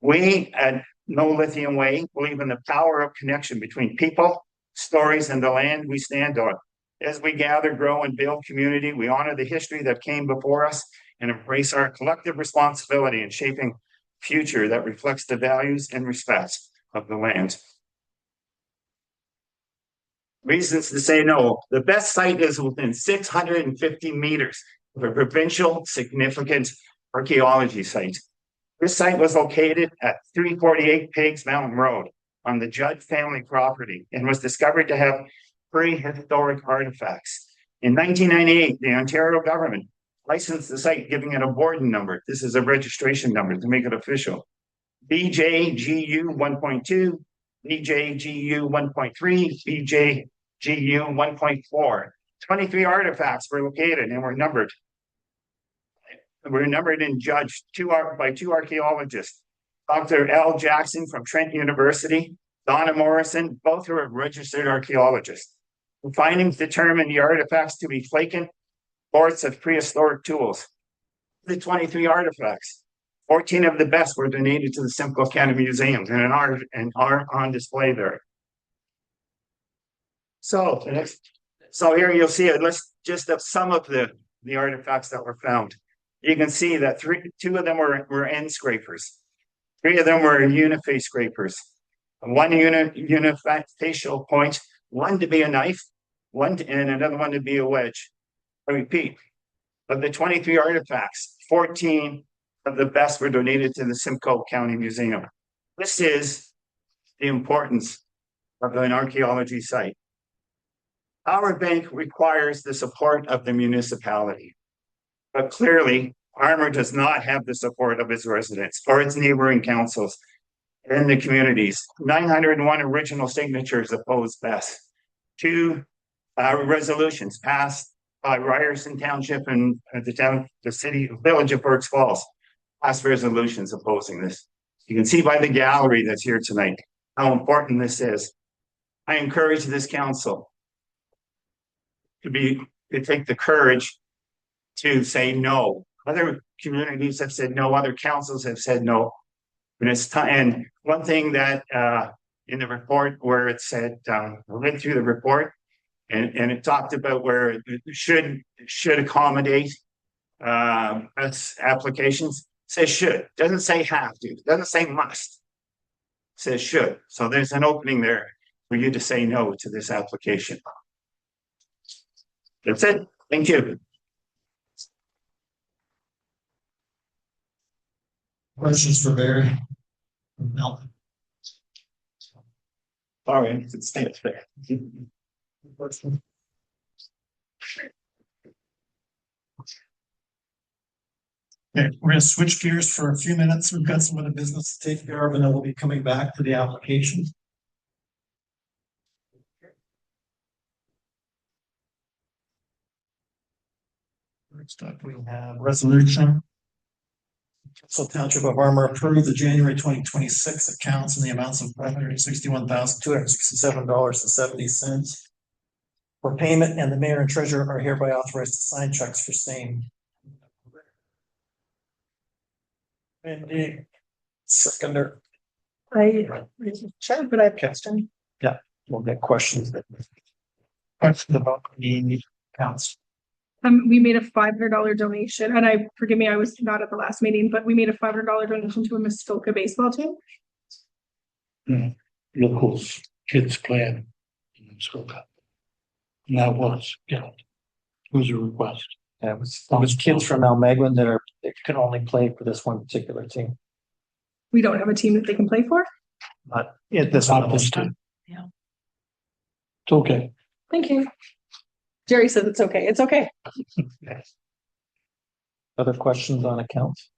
We at No Lithium Way believe in the power of connection between people, stories, and the land we stand on. As we gather, grow, and build community, we honor the history that came before us and embrace our collective responsibility in shaping a future that reflects the values and respects of the land. Reasons to say no. The best site is within 650 meters of a provincial significant archaeology site. This site was located at 348 Pigs Mountain Road on the Judd family property and was discovered to have prehistoric artifacts. In 1998, the Ontario government licensed the site, giving it a Borden number. This is a registration number to make it official. BJGU 1.2, BJGU 1.3, BJGU 1.4. 23 artifacts were located and were numbered. Were numbered and judged by two archaeologists, Dr. L. Jackson from Trent University, Donna Morrison, both who are registered archaeologists. The findings determined the artifacts to be flaken boards of prehistoric tools. The 23 artifacts, 14 of the best were donated to the Simcoe County Museum and are on display there. So here you'll see a list just of some of the artifacts that were found. You can see that two of them were end scrapers. 3 of them were uniface scrapers. One unifacial point, one to be a knife, and another one to be a wedge. I repeat, of the 23 artifacts, 14 of the best were donated to the Simcoe County Museum. This is the importance of an archaeology site. Our bank requires the support of the municipality. But clearly, Armour does not have the support of its residents or its neighboring councils and the communities. 901 original signatures oppose best. 2 resolutions passed by Ryerson Township and the village of Burkes Falls passed resolutions opposing this. You can see by the gallery that's here tonight how important this is. I encourage this council to take the courage to say no. Other communities have said no, other councils have said no. And it's time. And one thing that in the report where it said, I read through the report and it talked about where it should accommodate applications. It says should, doesn't say have to, doesn't say must. It says should. So there's an opening there for you to say no to this application. That's it. Thank you. Questions for Barry? No. All right, it's there. Question? Okay, we're gonna switch gears for a few minutes. We've got some other business to take care of, and then we'll be coming back to the application. Next up, we have resolution. So Township of Armour approved the January 2026 accounts in the amounts of $561,267.70 for payment, and the mayor and treasurer are hereby authorized to sign checks for same. And the seconder. Sure, but I have a question. Yeah, we'll get questions. Questions about the accounts. We made a $500 donation, and forgive me, I was not at the last meeting, but we made a $500 donation to a Muskoka baseball team. Locals, kids playing in Muskoka. And that was, it was a request. Yeah, it was kids from Almaguin that can only play for this one particular team. We don't have a team that they can play for. But this Not one this time. Yeah. It's okay. Thank you. Jerry says it's okay. It's okay. Other questions on accounts?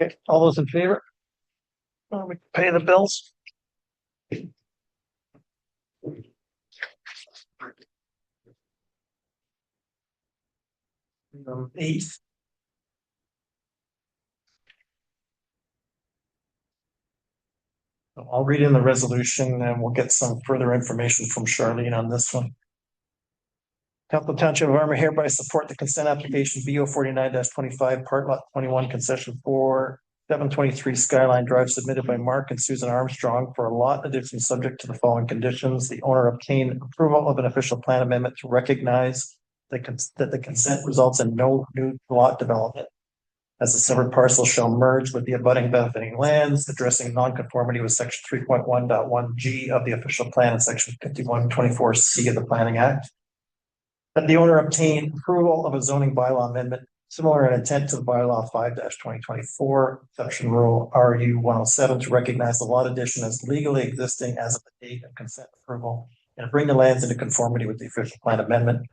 Okay, all those in favor? We pay the bills. 8th. I'll read in the resolution and we'll get some further information from Charlene on this one. Council Township of Armour hereby support the consent application BO 49-25, part lot 21, concession 4, 723 Skyline Drive, submitted by Mark and Susan Armstrong for a lot addition subject to the following conditions. The owner obtained approval of an official plan amendment to recognize that the consent results in no new lot development. as the severed parcel shall merge with the abutting benefiting lands, addressing nonconformity with section 3.1.1G of the official plan and section 5124C of the Planning Act. That the owner obtain approval of a zoning bylaw amendment similar in intent to the bylaw 5-2024, section rule RU 107, to recognize the lot addition as legally existing as of the date of consent approval and bring the lands into conformity with the official plan amendment.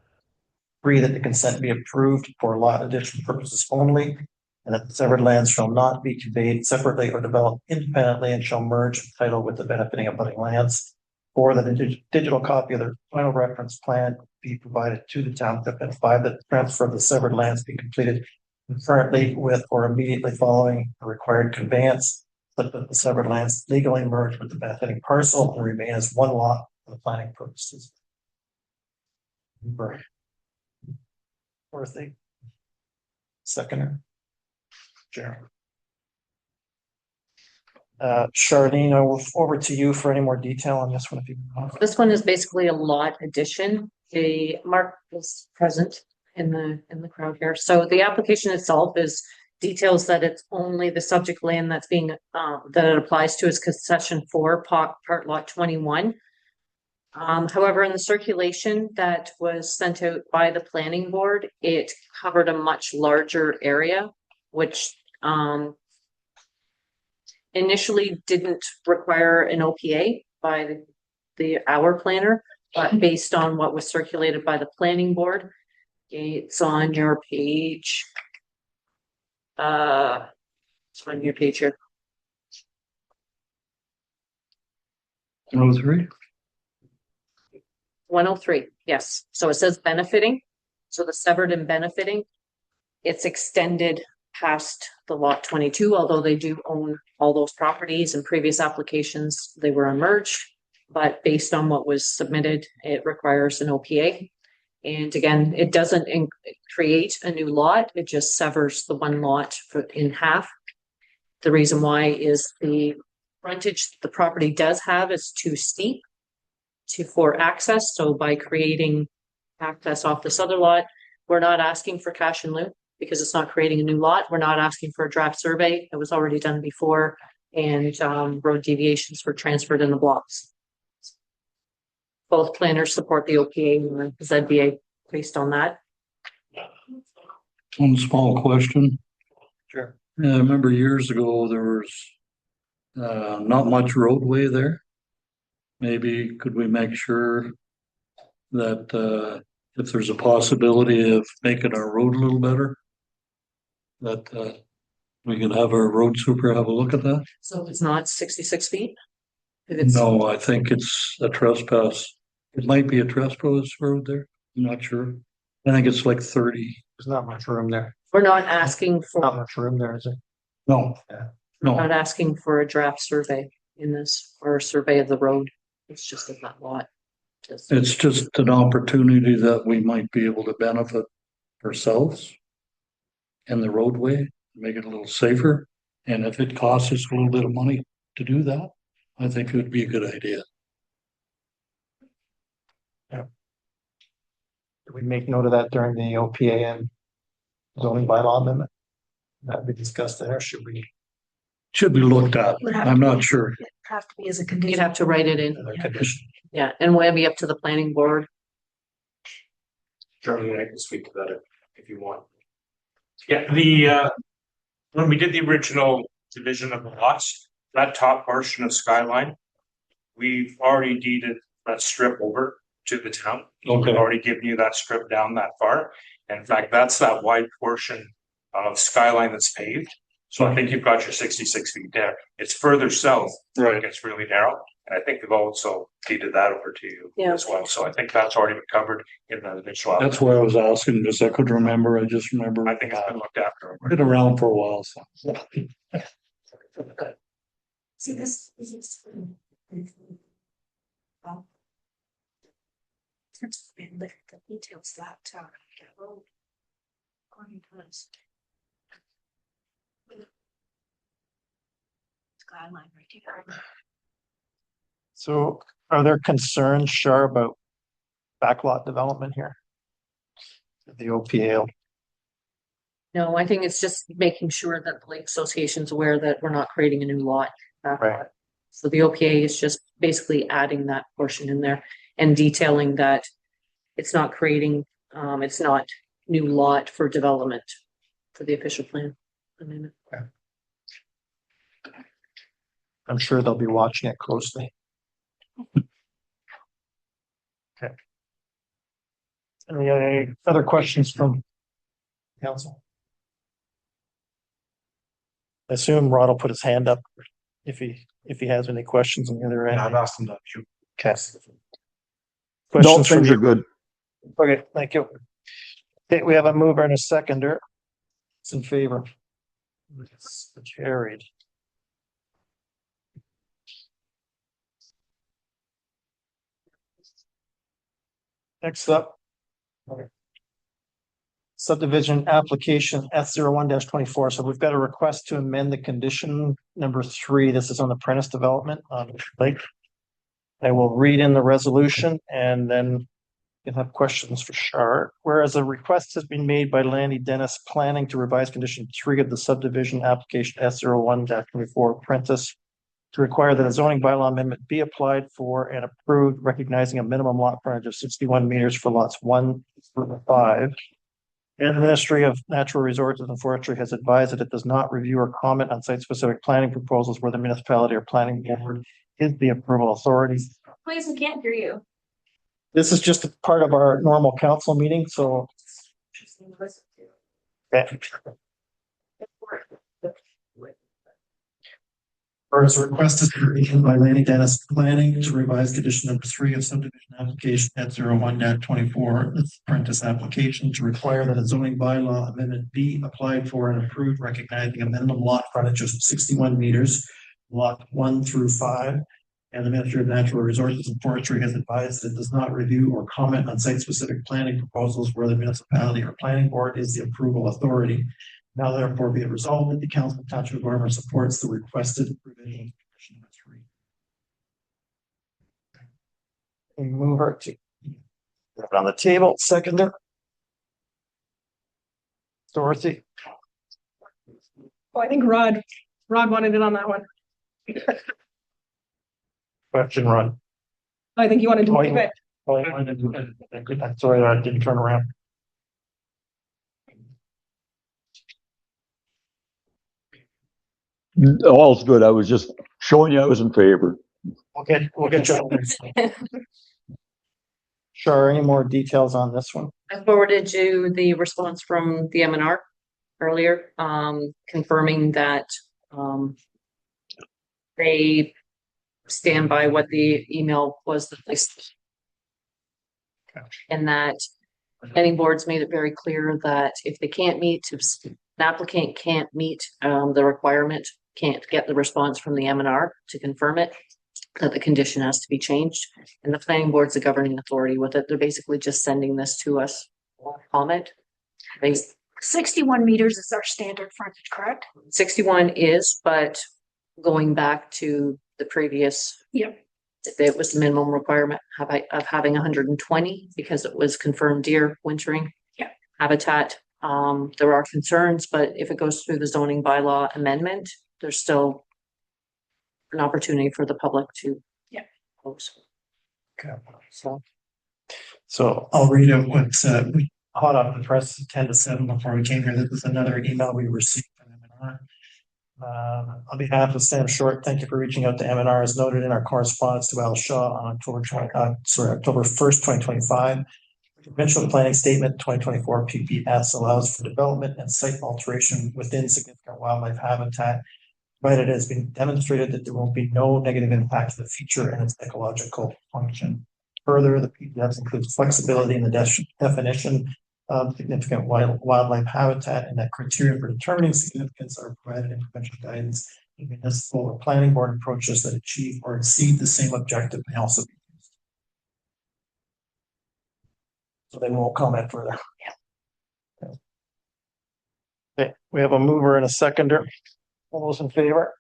3, that the consent be approved for lot addition purposes only, and that the severed lands shall not be conveyed separately or developed independently and shall merge in title with the benefiting abutting lands. 4, that a digital copy of the final reference plan be provided to the township, and 5, that the transfer of the severed lands be completed concurrently with or immediately following the required conveyance, but that the severed lands legally merge with the benefiting parcel and remain as one lot for the planning purposes. Dorothy. Seconder. Chair. Charlene, over to you for any more detail on this one. If you want. This one is basically a lot addition. The Mark is present in the crowd here. So the application itself is details that it's only the subject land that's being that it applies to is concession 4, part lot 21. However, in the circulation that was sent out by the planning board, it covered a much larger area, which initially didn't require an OPA by our planner, but based on what was circulated by the planning board, it's on your page. It's on your page here. 103. 103, yes. So it says benefiting. So the severed and benefiting, it's extended past the lot 22, although they do own all those properties. In previous applications, they were merged, but based on what was submitted, it requires an OPA. And again, it doesn't create a new lot, it just severs the one lot in half. The reason why is the frontage the property does have is too steep for access. So by creating access off this other lot, we're not asking for cash in lieu because it's not creating a new lot. We're not asking for a draft survey. It was already done before, and road deviations were transferred in the blocks. Both planners support the OPA and the ZBA based on that. One small question. Sure. I remember years ago, there was not much roadway there. Maybe could we make sure that if there's a possibility of making our road a little better, that we could have our road super have a look at that? So it's not 66 feet? If it's No, I think it's a trespass. It might be a trespass road there. I'm not sure. I think it's like 30. There's not much room there. We're not asking for Not much room there, is there? No. Yeah. No. not asking for a draft survey in this or a survey of the road. It's just of that lot. It's just an opportunity that we might be able to benefit ourselves and the roadway, make it a little safer. And if it costs us a little bit of money to do that, I think it would be a good idea. Do we make note of that during the OPA and zoning bylaw amendment? That be discussed there, should we? Should be looked at. Would have I'm to not be- sure. Have to be as a You'd condition. have to write it in. Another condition? Yeah, and we'll be up to the planning board. Charlie, I can speak to that if you want. Yeah, when we did the original division of the lots, that top portion of Skyline, we've already deeded that strip over to the town. Okay. We've already given you that strip down that far. And in fact, that's that wide portion of Skyline that's paved. So I think you've got your 66 feet there. It's further south. Right. It gets really narrow. And I think they've also deeded that over to you Yeah. as well. So I think that's already been covered in the initial. That's why I was asking, because I couldn't remember. I just remember. I think it's been looked after. Been around for a while, so. See, this is. Well, since we look at the details that road. According to this. Skyline right here. So are there concerns, Shar, about backlot development here? The OPA No, I think it's just making sure that the Lake Association's aware that we're not creating a new lot. Right. So the OPA is just basically adding that portion in there and detailing that it's not creating, it's not new lot for development for the official plan amendment. I'm sure they'll be watching it closely. Okay. Any other questions from council? I assume Rod will put his hand up if he has any questions on the other end. I've asked him to shoot. Okay. No, Questions from things you? are good. Okay, thank you. Okay, we have a mover and a seconder. It's in favor. It's carried. Next up. Subdivision application S01-24. So we've got a request to amend the condition number 3. This is on the Prentice development on Lake. I will read in the resolution and then you'll have questions for Shar. Whereas a request has been made by Landy Dennis planning to revise condition 3 of the subdivision application S01-24 Prentice to require that a zoning bylaw amendment be applied for and approved, recognizing a minimum lot frontage of 61 meters for lots 1 through 5. And the Ministry of Natural Resources and Forestry has advised that it does not review or comment on site-specific planning proposals where the municipality or planning board is the approval authority. Please, we can't hear you. This is just a part of our normal council meeting, so. Okay. Whereas a request is made by Lanny Dennis planning to revise condition number 3 of subdivision application at 01-24, this Prentice application to require that a zoning bylaw amendment be applied for and approved, recognizing a minimum lot frontage of 61 meters, lot 1 through 5. And the Ministry of Natural Resources and Forestry has advised that it does not review or comment on site-specific planning proposals where the municipality or planning board is the approval authority. Now therefore be it resolved that the Council of Township of Armour supports the requested provision. We move her to put it on the table, seconder. Dorothy. Oh, I think Rod wanted it on that one. Question run. I think you wanted to move it. I'm sorry that I didn't turn around. All's good. I was just showing you I was in favor. We'll get you. Sure, any more details on this one? I forwarded you the response from the M&R earlier, confirming that they stand by what the email was that they and that planning boards made it very clear that if they can't meet, if an applicant can't meet the requirement, can't get the response from the M&R to confirm it, that the condition has to be changed. And the planning board's the governing authority with it. They're basically just sending this to us for comment. 61 meters is our standard frontage, correct? 61 is, but going back to the previous. Yep. It was the minimum requirement of having 120 because it was confirmed deer wintering. Yeah. Habitat. There are concerns, but if it goes through the zoning bylaw amendment, there's still an opportunity for the public to. Yeah. Post. Okay, so I'll read out what's hot off the press 10 to 7 before we came here. This is another email we received from M&R. On behalf of Sam Short, thank you for reaching out to M&R as noted in our correspondence to Al Shaw on October 1st, 2025. The conventional planning statement 2024 PPS allows for development and site alteration within significant wildlife habitat, provided it has been demonstrated that there will be no negative impact to the feature and its ecological function. Further, the PPS includes flexibility in the definition of significant wildlife habitat, and that criteria for determining significance are provided in provincial guidance. The municipal or planning board approaches that achieve or exceed the same objective may also be used. So they won't comment further. Yeah. Okay, we have a mover and a seconder. All those in favor?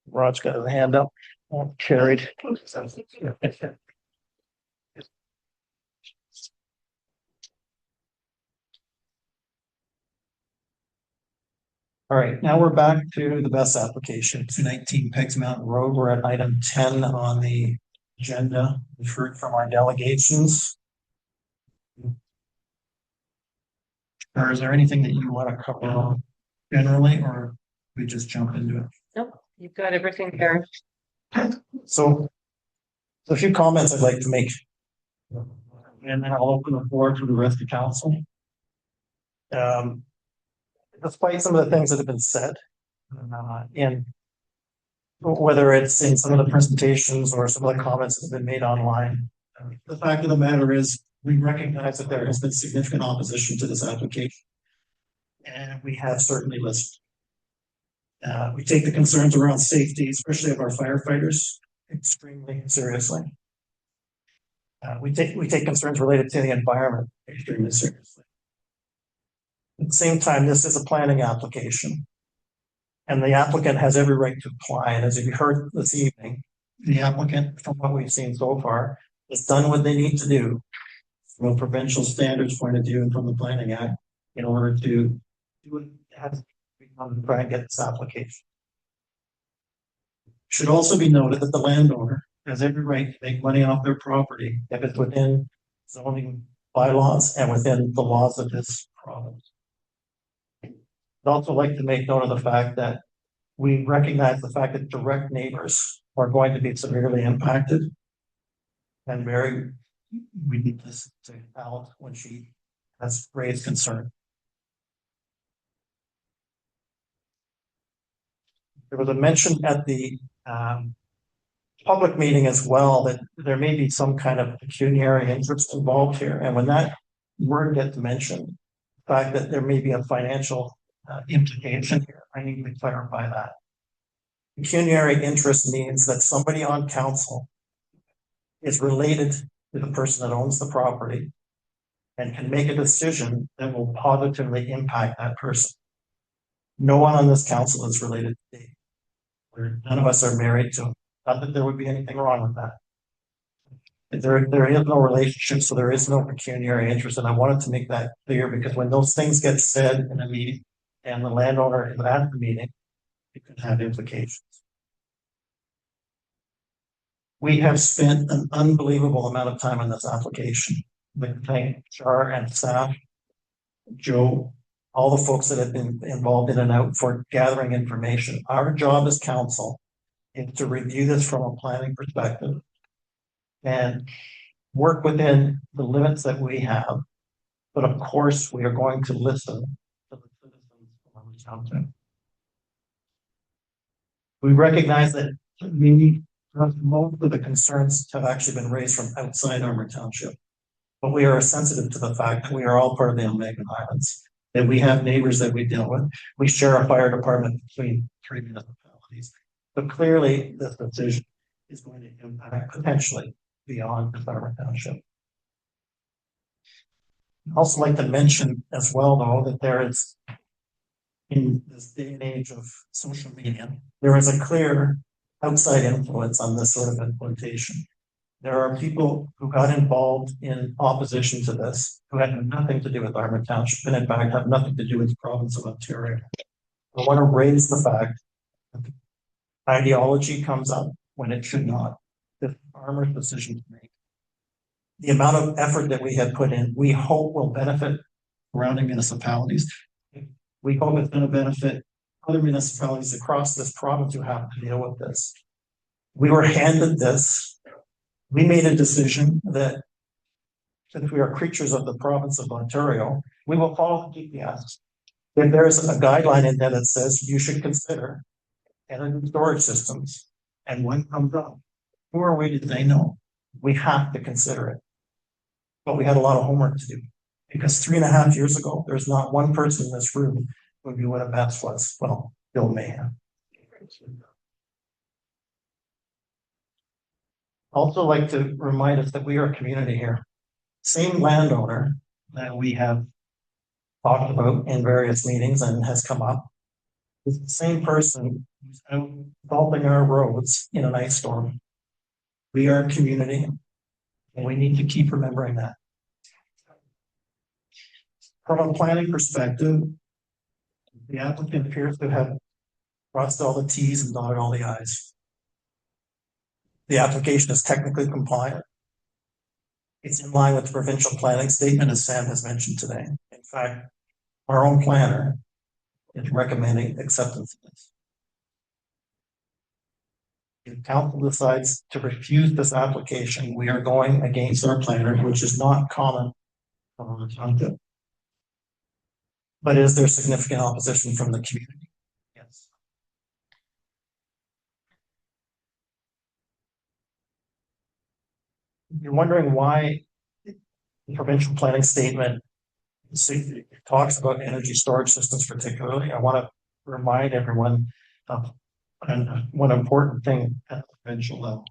Rod's got his hand up. Carried. All right, now we're back to the best application, 219 Pegs Mountain Road. We're at item 10 on the agenda. We've heard from our delegations. Or is there anything that you want to cover generally, or we just jump into it? Nope, you've got everything there. So a few comments I'd like to make. And then I'll open the floor to the rest of the council. Despite some of the things that have been said, in whether it's in some of the presentations or some of the comments that have been made online, the fact of the matter is we recognize that there has been significant opposition to this application. And we have certainly listened. We take the concerns around safety, especially of our firefighters, extremely seriously. We take concerns related to the environment extremely seriously. At the same time, this is a planning application. And the applicant has every right to apply. And as you heard this evening, the applicant, from what we've seen so far, has done what they need to do from a provincial standards point of view and from the Planning Act in order to do what has to be done to try and get this application. Should also be noted that the landowner has every right to make money off their property if it's within zoning bylaws and within the laws of this province. I'd also like to make note of the fact that we recognize the fact that direct neighbors are going to be severely impacted. And we need this to Al when she has raised concern. There was a mention at the public meeting as well that there may be some kind of pecuniary interest involved here. And when that word gets mentioned, the fact that there may be a financial implication here, I need to clarify that. Pecuniary interest means that somebody on council is related to the person that owns the property and can make a decision that will positively impact that person. No one on this council is related to Dave. None of us are married to him. Not that there would be anything wrong with that. There is no relationship, so there is no pecuniary interest. And I wanted to make that clear because when those things get said in a meeting and the landowner is at the meeting, it could have implications. We have spent an unbelievable amount of time on this application. Like thank Char and staff, Joe, all the folks that have been involved in and out for gathering information. Our job as council is to review this from a planning perspective and work within the limits that we have. But of course, we are going to listen to the citizens of our township. We recognize that most of the concerns have actually been raised from outside Armour Township. But we are sensitive to the fact that we are all part of the Almaguin Highlands, that we have neighbors that we deal with. We share a fire department between 3 municipalities. But clearly, this decision is going to impact potentially beyond Armour Township. I'd also like to mention as well, though, that there is, in this day and age of social media, there is a clear outside influence on this sort of implementation. There are people who got involved in opposition to this, who had nothing to do with Armour Township, and in fact have nothing to do with the province of Ontario. I want to raise the fact that the ideology comes up when it should not. This Armour's decision to make. The amount of effort that we have put in, we hope will benefit surrounding municipalities. We hope it's going to benefit other municipalities across this province who have to deal with this. We were handed this. We made a decision that since we are creatures of the province of Ontario, we will follow the GPS. If there is a guideline in there that says you should consider energy storage systems, and one comes up, who are we to say no? We have to consider it. But we had a lot of homework to do because 3.5 years ago, there's not one person in this room who knew what a mess was. Well, Bill may have. Also like to remind us that we are a community here. Same landowner that we have talked about in various meetings and has come up is the same person who's out salting our roads in an ice storm. We are a community and we need to keep remembering that. From a planning perspective, The applicant appears to have crossed all the Ts and dotted all the Is. The application is technically compliant. It's in line with the provincial planning statement, as Sam has mentioned today. In fact, our own planner is recommending acceptance of this. If council decides to refuse this application, we are going against our planner, which is not common on the township. But is there significant opposition from the community? Yes. You're wondering why the provincial planning statement talks about energy storage systems particularly. I want to remind everyone of one important thing at the provincial level.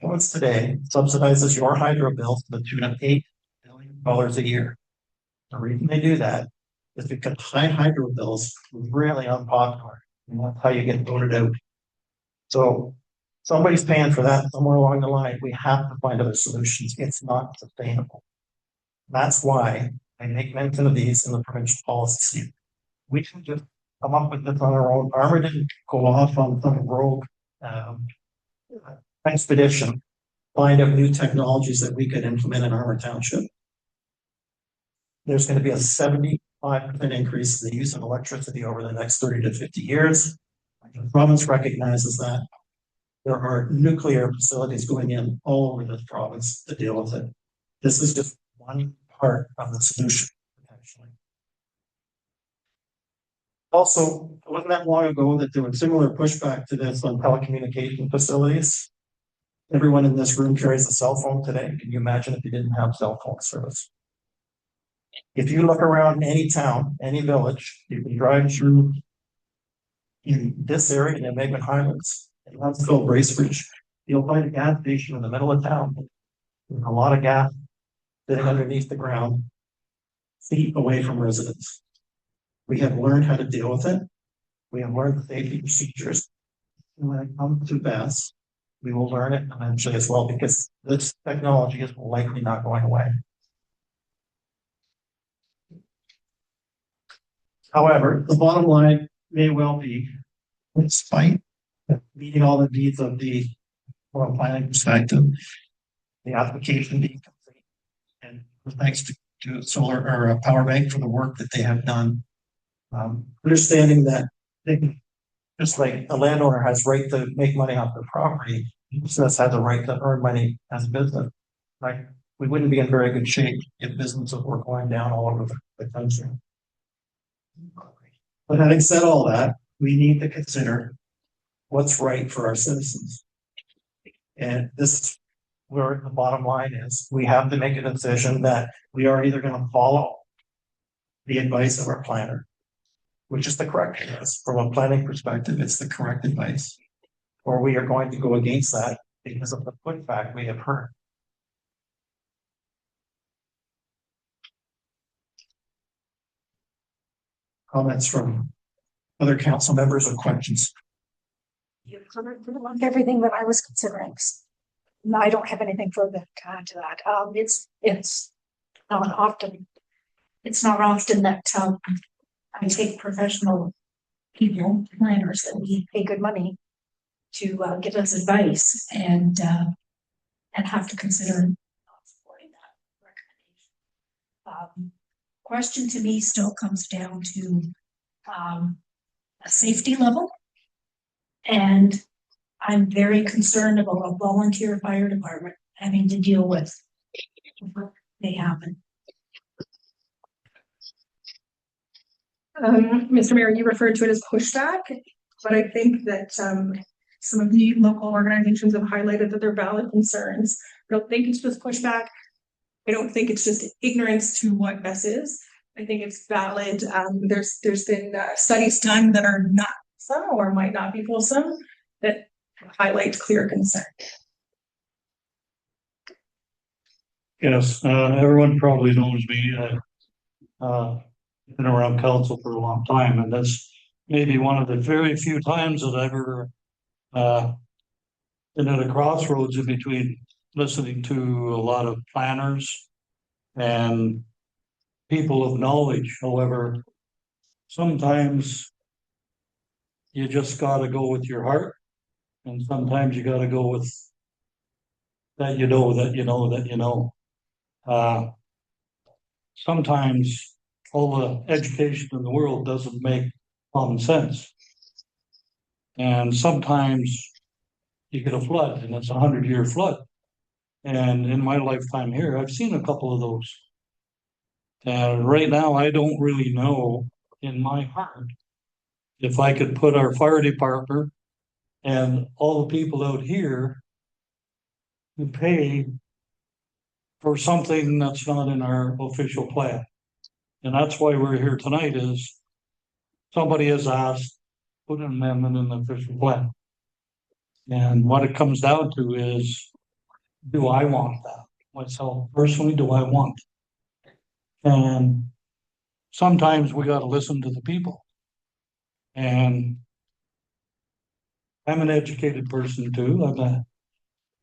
Once today subsidizes your hydro bill to the tune of $8 billion a year. The reason they do that is because high hydro bills are really unpopular, and that's how you get voted out. So somebody's paying for that somewhere along the line. We have to find other solutions. It's not sustainable. That's why I make mention of these in the provincial policy. We can just come up with this on our own. Armour didn't go off on some rogue expedition, find out new technologies that we could implement in Armour Township. There's going to be a 75% increase in the use of electricity over the next 30 to 50 years. The province recognizes that. There are nuclear facilities going in all over this province to deal with it. This is just one part of the solution, potentially. Also, it wasn't that long ago that there was similar pushback to this on telecommunication facilities. Everyone in this room carries a cell phone today. Can you imagine if you didn't have cell phone service? If you look around any town, any village, you can drive through in this area in the Emmanuel Highlands, and let's go Bracebridge. You'll find a gas station in the middle of town with a lot of gas sitting underneath the ground, feet away from residents. We have learned how to deal with it. We have learned the safety procedures. And when it comes to gas, we will learn it eventually as well, because this technology is likely not going away. However, the bottom line may well be, despite meeting all the needs of the from a planning perspective, the application being complete, and thanks to solar or power bank for the work that they have done. Understanding that they can, just like a landowner has right to make money off their property, business has a right to earn money as a business. Like, we wouldn't be in very good shape if businesses were going down all over the country. But having said all that, we need to consider what's right for our citizens. And this is where the bottom line is. We have to make a decision that we are either going to follow the advice of our planner, which is the correct advice. From a planning perspective, it's the correct advice. Or we are going to go against that because of the pushback we have heard. Comments from other council members or questions? You've covered pretty much everything that I was considering. No, I don't have anything further to add to that. It's not often that I take professional people, planners that we pay good money to give us advice and have to consider not supporting that recommendation. Question to me still comes down to a safety level, and I'm very concerned about a volunteer fire department having to deal with what may happen. Mr. Mayor, you referred to it as pushback, but I think that some of the local organizations have highlighted that they're valid concerns. I don't think it's just pushback. I don't think it's just ignorance to what BESS is. I think it's valid. There's been studies done that are not some or might not be fulsome that highlight clear concern. Yes, everyone probably knows me. Been around council for a long time, and that's maybe one of the very few times that I've ever been at a crossroads in between listening to a lot of planners and people of knowledge. However, sometimes you just gotta go with your heart, and sometimes you gotta go with that you know, that you know, that you know. Sometimes all the education in the world doesn't make common sense. And sometimes you get a flood and it's 100-year flood. And in my lifetime here, I've seen a couple of those. And right now, I don't really know in my heart if I could put our fire department and all the people out here to pay for something that's not in our official plan. And that's why we're here tonight is somebody has asked, put an amendment in the official plan. And what it comes down to is, do I want that? Myself personally, do I want? And sometimes we gotta listen to the people. And I'm an educated person too. I'm a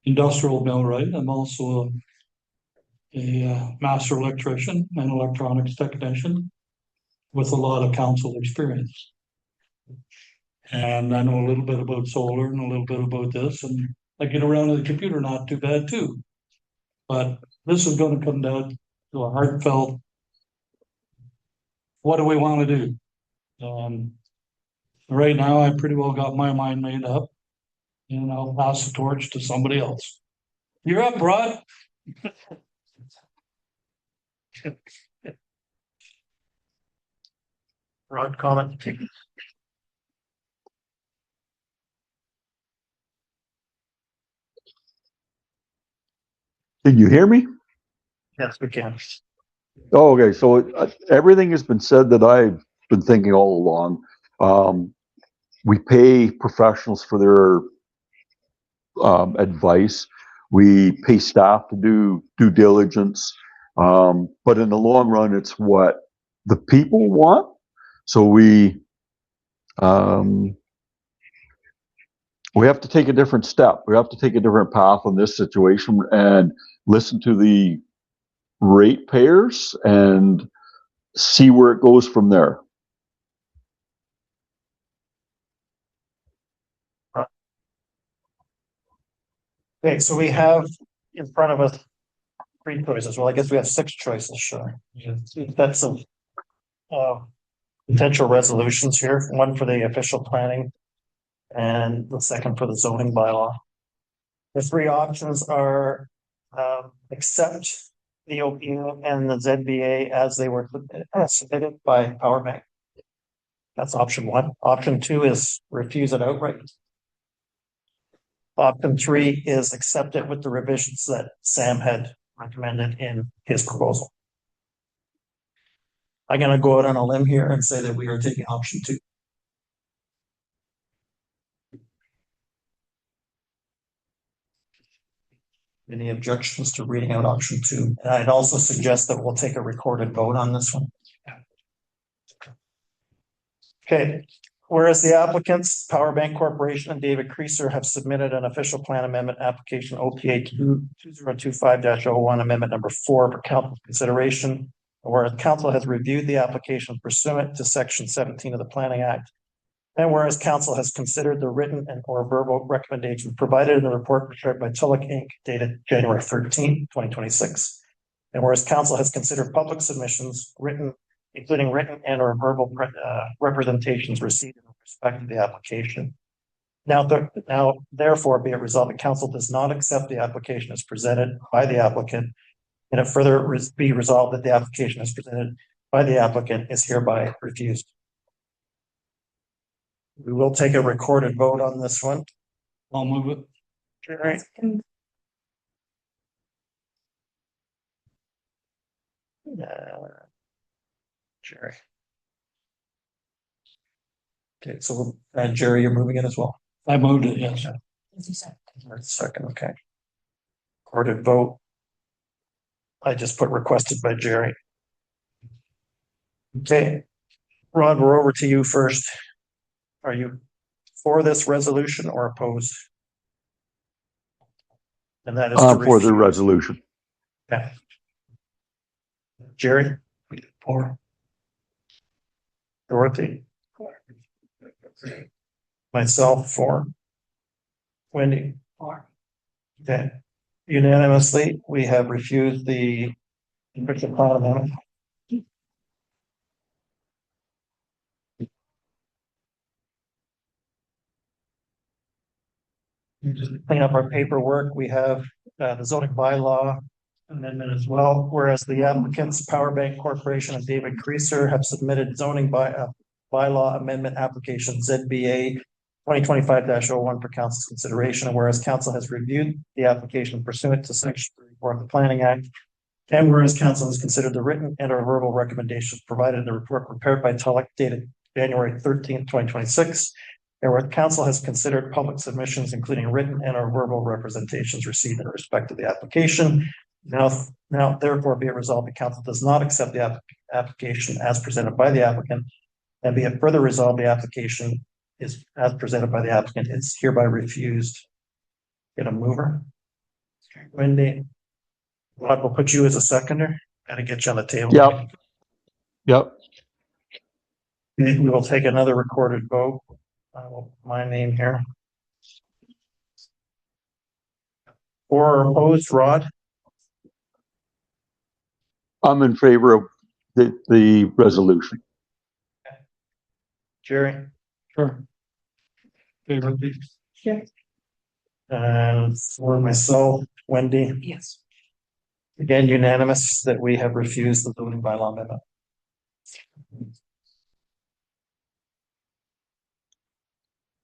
industrial millwright. I'm also a master electrician and electronics technician with a lot of council experience. And I know a little bit about solar and a little bit about this, and I get around to the computer not too bad too. But this is gonna come down to a heartfelt, what do we wanna do? Right now, I pretty well got my mind made up, and I'll pass the torch to somebody else. You're up, Rod. Rod, comment? Can you hear me? Yes, we can. Oh, okay, so everything has been said that I've been thinking all along. We pay professionals for their advice. We pay staff to do due diligence. But in the long run, it's what the people want. So we have to take a different step. We have to take a different path on this situation and listen to the ratepayers and see where it goes from there. Okay, so we have in front of us 3 choices. Well, I guess we have 6 choices, sure. That's of potential resolutions here. One for the official planning and the second for the zoning bylaw. The 3 options are accept the OPU and the ZBA as they were submitted by Power Bank. That's option 1. Option 2 is refuse it outright. Option 3 is accept it with the revisions that Sam had recommended in his proposal. I'm gonna go out on a limb here and say that we are taking option 2. Any objections to reading out option 2? And I'd also suggest that we'll take a recorded vote on this one. Okay, whereas the applicants, Power Bank Corporation and David Creaser have submitted an official plan amendment application OPA 2025-01 amendment number 4 for council consideration. Whereas council has reviewed the application pursuant to section 17 of the Planning Act. And whereas council has considered the written and or verbal recommendations provided in the report prepared by Tulloch Inc. dated January 13, 2026. And whereas council has considered public submissions including written and or verbal representations received in respect to the application. Now therefore be it resolved that council does not accept the application as presented by the applicant, and it further be resolved that the application as presented by the applicant is hereby refused. We will take a recorded vote on this one. I'll move it. Jerry. Jerry. Okay, so Jerry, you're moving it as well. I moved it, yes. Second, okay. Recorded vote. I just put requested by Jerry. Okay, Rod, we're over to you first. Are you for this resolution or opposed? And that is For the resolution. Yeah. Jerry? For. Dorothy. Myself, 4. Wendy. 4. Okay. Unanimously, we have refused the official plan amendment. Just clean up our paperwork. We have the zoning bylaw amendment as well, whereas the applicants, Power Bank Corporation and David Creaser, have submitted zoning bylaw amendment application ZBA 2025-01 for council's consideration, and whereas council has reviewed the application pursuant to section 34 of the Planning Act, and whereas council has considered the written and or verbal recommendations provided in the report prepared by TELEC dated January 13th, 2026, and where council has considered public submissions, including written and or verbal representations received in respect to the application. Now therefore be it resolved, the council does not accept the application as presented by the applicant, and be it further resolved, the application is as presented by the applicant is hereby refused. Get a mover. Wendy. Rod will put you as a seconder. Gotta get you on the table. Yep. We will take another recorded vote. I will put my name here. For or opposed, Rod? I'm in favor of the resolution. Jerry? Sure. Favor, please. And for myself, Wendy, Yes. again unanimous that we have refused the zoning bylaw amendment.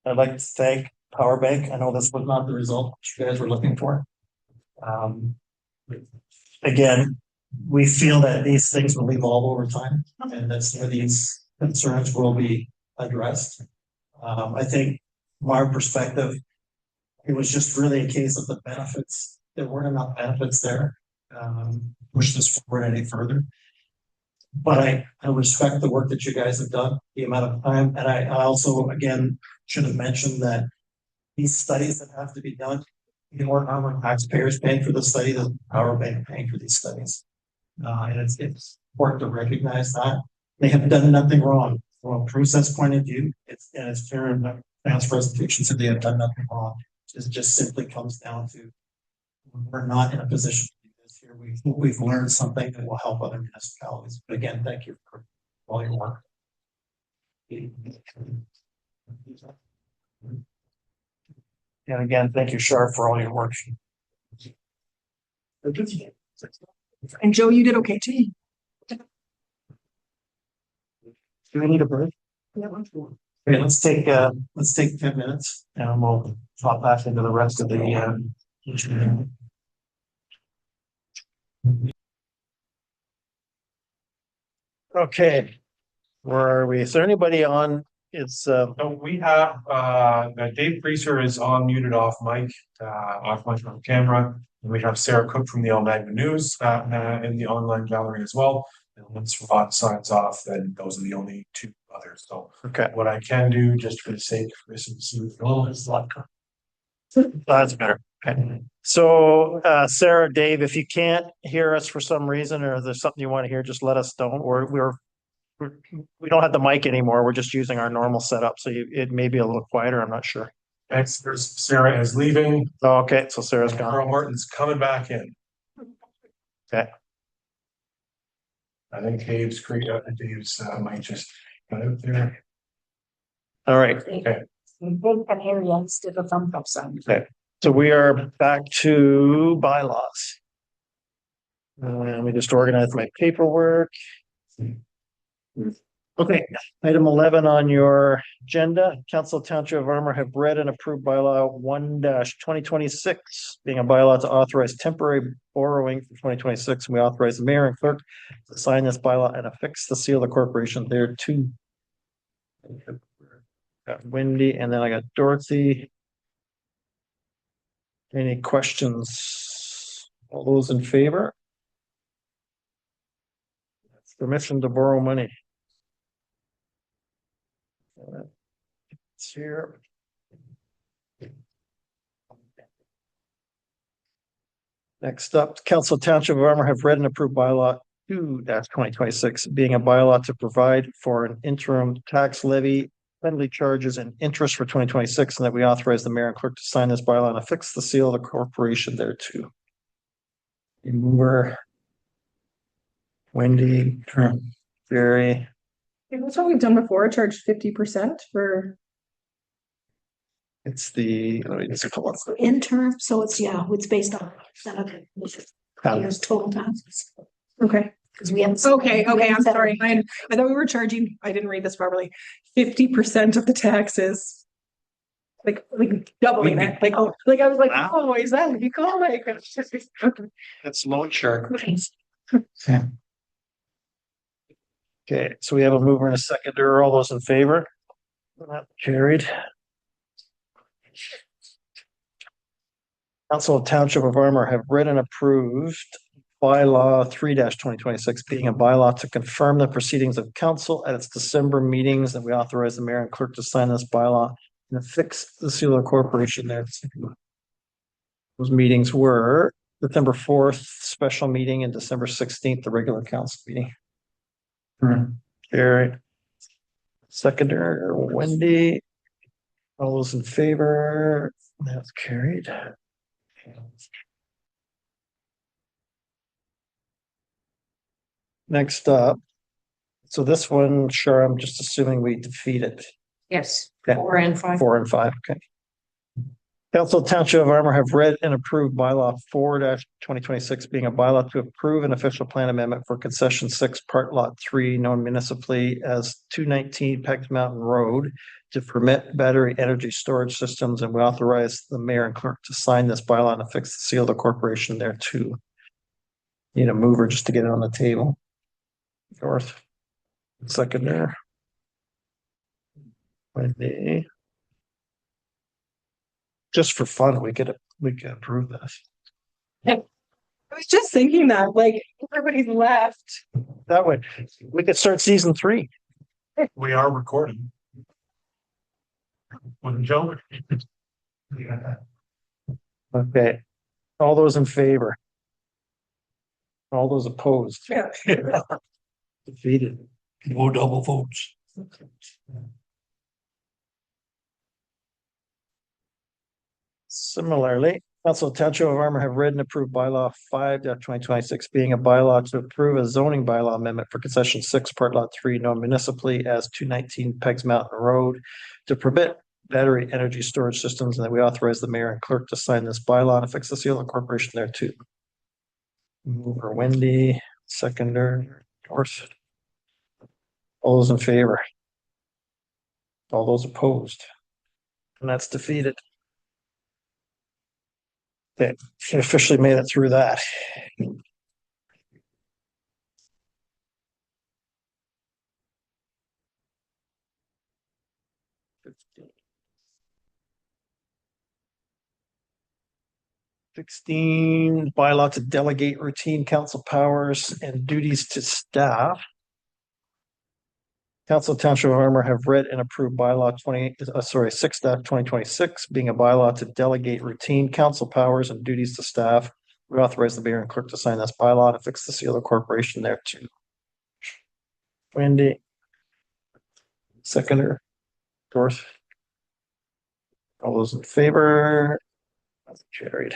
I'd like to thank Power Bank. I know this was not the result you guys were looking for. Again, we feel that these things will evolve over time and that some of these concerns will be addressed. I think from our perspective, it was just really a case of the benefits. There weren't enough benefits there. Push this forward any further. But I respect the work that you guys have done, the amount of time, and I also, again, should have mentioned that these studies that have to be done, you know, Armour taxpayers paying for the study, the Power Bank paying for these studies. And it's important to recognize that they have done nothing wrong from a process point of view. It's Karen Vance presentation said they have done nothing wrong. It just simply comes down to we're not in a position to do this here. We've learned something that will help other municipalities. But again, thank you for all your work. And again, thank you, Sharp, for all your work. And Joe, you did okay too. Do we need a break? Okay, let's take 10 minutes and we'll hop back into the rest of the okay. Where are we? Is there anybody on? It's So we have Dave Creaser is on muted off mic on camera. And we have Sarah Cook from the All Magna News in the online gallery as well. And once Rod signs off, then those are the only 2 others. So okay. what I can do, just for the sake of a little That's better. Okay. So Sarah, Dave, if you can't hear us for some reason or there's something you want to hear, just let us know. We don't have the mic anymore. We're just using our normal setup. So it may be a little quieter. I'm not sure. There's Sarah is leaving. Oh, okay. So Sarah's gone. Carl Martin's coming back in. Okay. I think Dave's might just got out there. All right. Okay. Okay. So we are back to bylaws. Let me just organize my paperwork. Okay, item 11 on your agenda. Council Township of Armour have read and approved bylaw 1-2026, being a bylaw to authorize temporary borrowing for 2026. And we authorize the mayor and clerk to sign this bylaw and affix the seal of the corporation there too. Got Wendy and then I got Dorothy. Any questions? All those in favor? Permission to borrow money. It's here. Next up, Council Township of Armour have read and approved bylaw 22-2026, being a bylaw to provide for an interim tax levy, penalty charges and interest for 2026, and that we authorize the mayor and clerk to sign this bylaw and affix the seal of the corporation thereto. Mover. Wendy, Jerry. That's what we've done before, charged 50% for. It's the, let me just pull up. Interim, so it's based on percent of the year's total taxes. Okay. Because we haven't. Okay, I'm sorry. I thought we were charging, I didn't read this properly, 50% of the taxes. Like doubling it, like, oh, like I was like, Wow. oh, is that legal? Like, it's just, okay. That's loan shark. Okay, so we have a mover and a seconder. All those in favor? That carried. Council of Township of Armour have read and approved bylaw 3-2026, being a bylaw to confirm the proceedings of council at its December meetings, and we authorize the mayor and clerk to sign this bylaw and affix the seal of corporation there. Those meetings were September 4th, special meeting, and December 16th, the regular council meeting. Carried. Seconder, Wendy. All those in favor? That's carried. Next up. So this one, sure, I'm just assuming we defeat it. Yes, Okay. 4 and 5. 4 and 5, okay. Council of Township of Armour have read and approved bylaw 4-2026, being a bylaw to approve an official plan amendment for concession 6, part lot 3, known municipally as 219 Pegs Mountain Road, to permit battery energy storage systems, and we authorize the mayor and clerk to sign this bylaw and affix the seal of the corporation there too. Need a mover just to get it on the table. North. Seconder. Wendy. Just for fun, we could approve this. I was just thinking that, like, everybody's left. That way, we could start season 3. We are recording. With Joe. Okay. All those in favor? All those opposed? Yeah. Defeated. No double votes. Similarly, Council of Township of Armour have read and approved bylaw 5-2026, being a bylaw to approve a zoning bylaw amendment for concession 6, part lot 3, known municipally as 219 Pegs Mountain Road, to permit battery energy storage systems, and that we authorize the mayor and clerk to sign this bylaw and affix the seal of the corporation there too. Mover Wendy, seconder, North. All those in favor? All those opposed? And that's defeated. Okay, we officially made it through that. $16, bylaw to delegate routine council powers and duties to staff. Council of Township of Armour have read and approved bylaw 6-2026, being a bylaw to delegate routine council powers and duties to staff. We authorize the mayor and clerk to sign this bylaw to fix the seal of the corporation there too. Wendy. Seconder. Dorth. All those in favor? That's carried.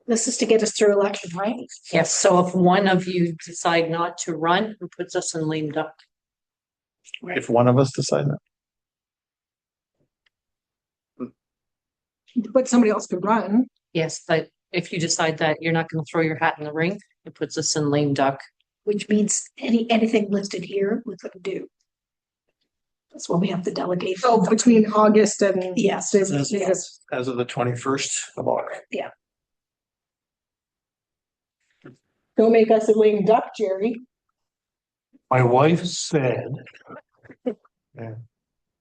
This is to get us through election, right? Yes, so if one of you decide not to run, it puts us in lame duck. If one of us decide that. But somebody else could run. Yes, but if you decide that you're not going to throw your hat in the ring, it puts us in lame duck. Which means anything listed here we couldn't do. That's what we have to delegate. So between August and. Yes. As of the 21st of August. Yeah. Don't make us a lame duck, Jerry. My wife said. Yeah.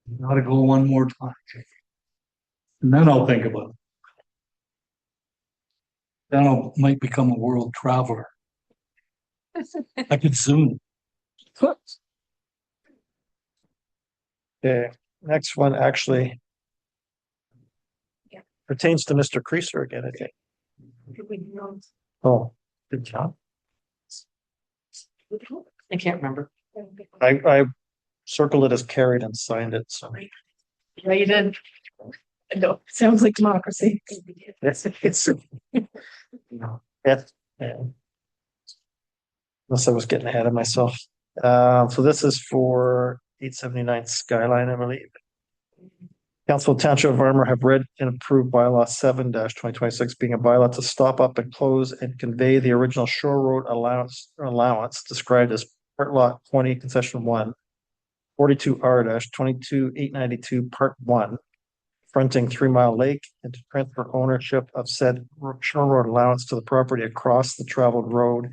You gotta go one more time. And then I'll think about it. Then I might become a world traveler. I could soon. Okay, next one actually. Pertains to Mr. Creaser again, I think. Oh, good job. I can't remember. I circled it as carried and signed it, so. Yeah, you did. No, sounds like democracy. It's. Yeah. Unless I was getting ahead of myself. So this is for 879 Skyline, I believe. Council Township of Armour have read and approved bylaw 7-2026 being a bylaw to stop up and close and convey the original shore road allowance described as part lot 20 concession 1, 42R-22-892 part 1, fronting 3 Mile Lake, and to transfer ownership of said shore road allowance to the property across the traveled road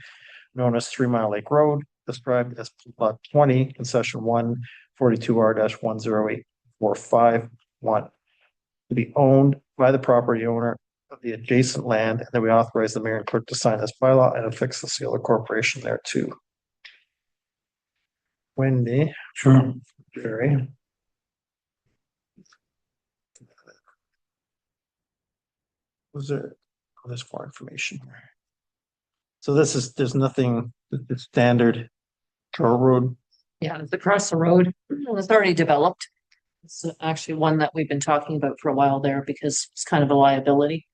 known as 3 Mile Lake Road, described as lot 20 concession 1, 42R-108451, to be owned by the property owner of the adjacent land, and then we authorize the mayor and clerk to sign this bylaw and affix the seal of corporation there too. Wendy. Sure. Jerry. Was there, oh, there's more information here. So there's nothing, the standard shore road. Yeah, it's across the road. It's already developed. It's actually one that we've been talking about for a while there because it's kind of a liability.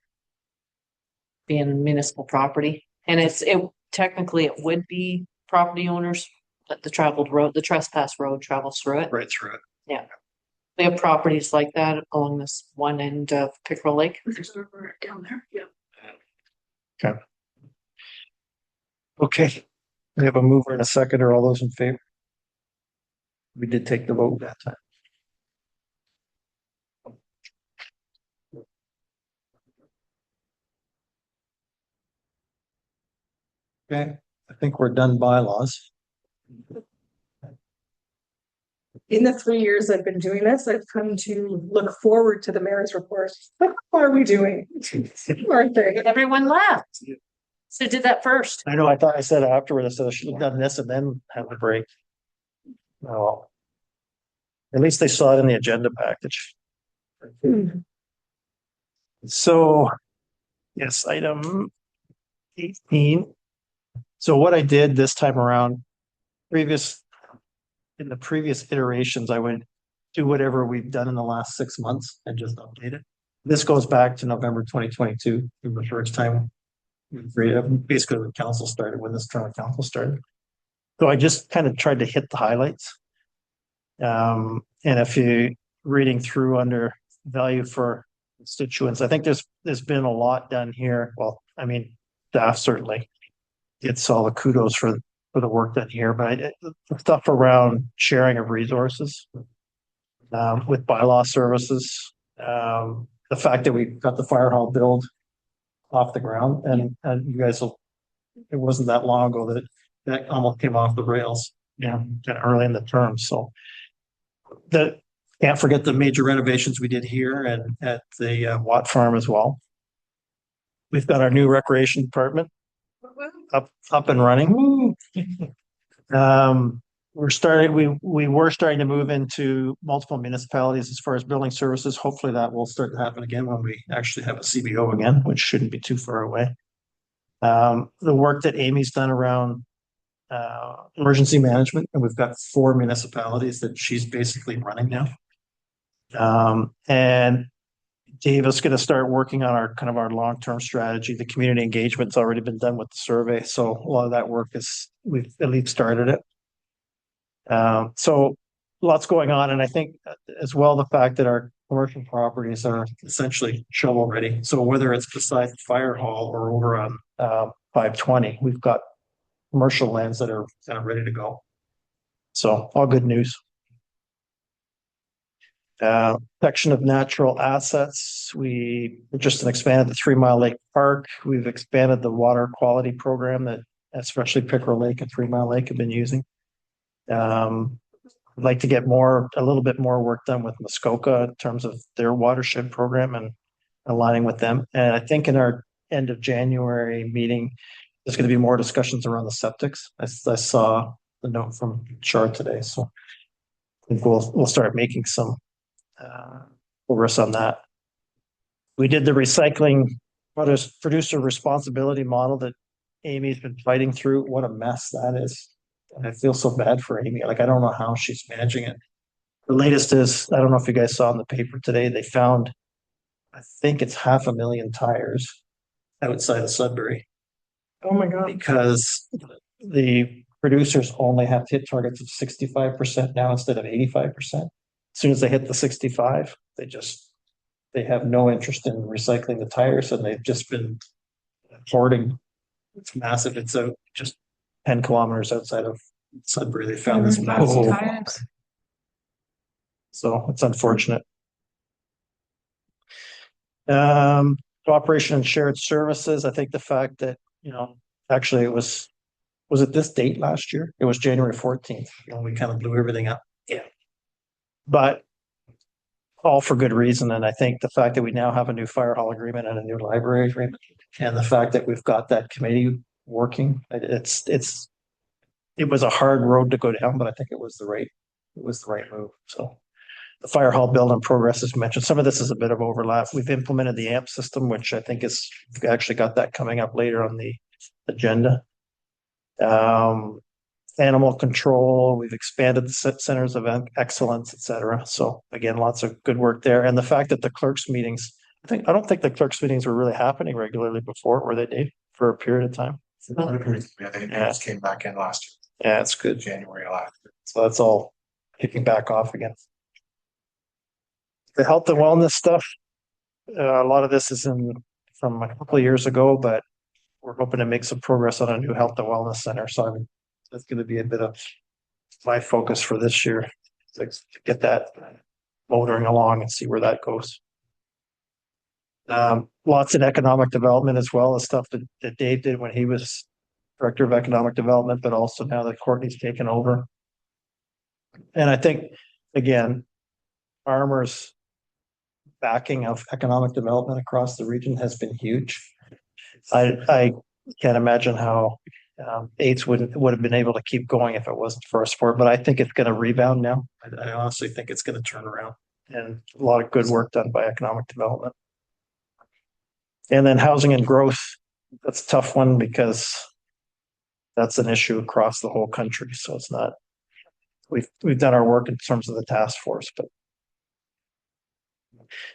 Being municipal property. And technically it would be property owners, but the trespass road travels through it. Right through it. Yeah. We have properties like that along this one end of Pickerel Lake. Down there, yeah. Okay. Okay, we have a mover and a seconder. All those in favor? We did take the vote that time. Okay, I think we're done bylaws. In the 3 years I've been doing this, I've come to look forward to the mayor's report. How are we doing? Aren't they? Everyone laughed. So did that first. I know, I thought I said afterward, I said I should have done this and then have a break. Oh. At least they saw it in the agenda package. So, yes, item 18. So what I did this time around, in the previous iterations, I would do whatever we've done in the last 6 months and just update it. This goes back to November 2022, the first time. Basically when council started, when this term of council started. So I just kind of tried to hit the highlights. And if you reading through under value for constituents, I think there's been a lot done here. Well, I mean, staff certainly gets all the kudos for the work done here, but the stuff around sharing of resources with bylaw services, the fact that we got the fire hall build off the ground, and you guys will, it wasn't that long ago that almost came off the rails, kind of early in the term. So can't forget the major renovations we did here and at the Watt Farm as well. We've got our new recreation department up and running. We were starting to move into multiple municipalities as far as building services. Hopefully that will start to happen again when we actually have a CBO again, which shouldn't be too far away. The work that Amy's done around emergency management, and we've got 4 municipalities that she's basically running now. And Dave is going to start working on our long-term strategy. The community engagement's already been done with the survey, so a lot of that work we've at least started it. So lots going on, and I think as well the fact that our commercial properties are essentially shovel ready. So whether it's beside the fire hall or over on 520, we've got commercial lands that are kind of ready to go. So all good news. Section of natural assets. We just expanded the 3 Mile Lake Park. We've expanded the water quality program that especially Pickerel Lake and 3 Mile Lake have been using. I'd like to get a little bit more work done with Muskoka in terms of their watershed program and aligning with them. And I think in our end of January meeting, there's going to be more discussions around the septics. I saw the note from Char today, so I think we'll start making some progress on that. We did the recycling producer responsibility model that Amy's been fighting through. What a mess that is. And I feel so bad for Amy. Like, I don't know how she's managing it. The latest is, I don't know if you guys saw in the paper today, they found, I think it's 500,000 tires outside of Sudbury. Oh my God. Because the producers only have hit targets of 65% now instead of 85%. As soon as they hit the 65, they have no interest in recycling the tires, and they've just been hoarding. It's massive. It's just 10 kilometers outside of Sudbury. They found this massive. Tires. So it's unfortunate. Cooperation and shared services. I think the fact that, actually was it this date last year? It was January 14th. We kind of blew everything up. Yeah. But all for good reason. And I think the fact that we now have a new fire hall agreement and a new library agreement, and the fact that we've got that committee working, it was a hard road to go down, but I think it was the right move. So the fire hall build in progress is mentioned. Some of this is a bit of overlap. We've implemented the AMP system, which I think we've actually got that coming up later on the agenda. Animal control, we've expanded the centers of excellence, etc. So again, lots of good work there. And the fact that the clerks meetings, I don't think the clerks meetings were really happening regularly before, were they, Dave, for a period of time? Yeah, they just came back in last Yeah, it's good. January last. So that's all kicking back off again. The health and wellness stuff, a lot of this is from a couple of years ago, but we're hoping to make some progress on a new health and wellness center. So that's going to be a bit of my focus for this year, to get that motoring along and see where that goes. Lots in economic development as well, as stuff that Dave did when he was director of economic development, but also now that Courtney's taken over. And I think, again, Armour's backing of economic development across the region has been huge. I can't imagine how Aids would have been able to keep going if it wasn't for our sport, but I think it's going to rebound now. I honestly think it's going to turn around, and a lot of good work done by economic development. And then housing and growth, that's a tough one because that's an issue across the whole country. So it's not, we've done our work in terms of the task force, but.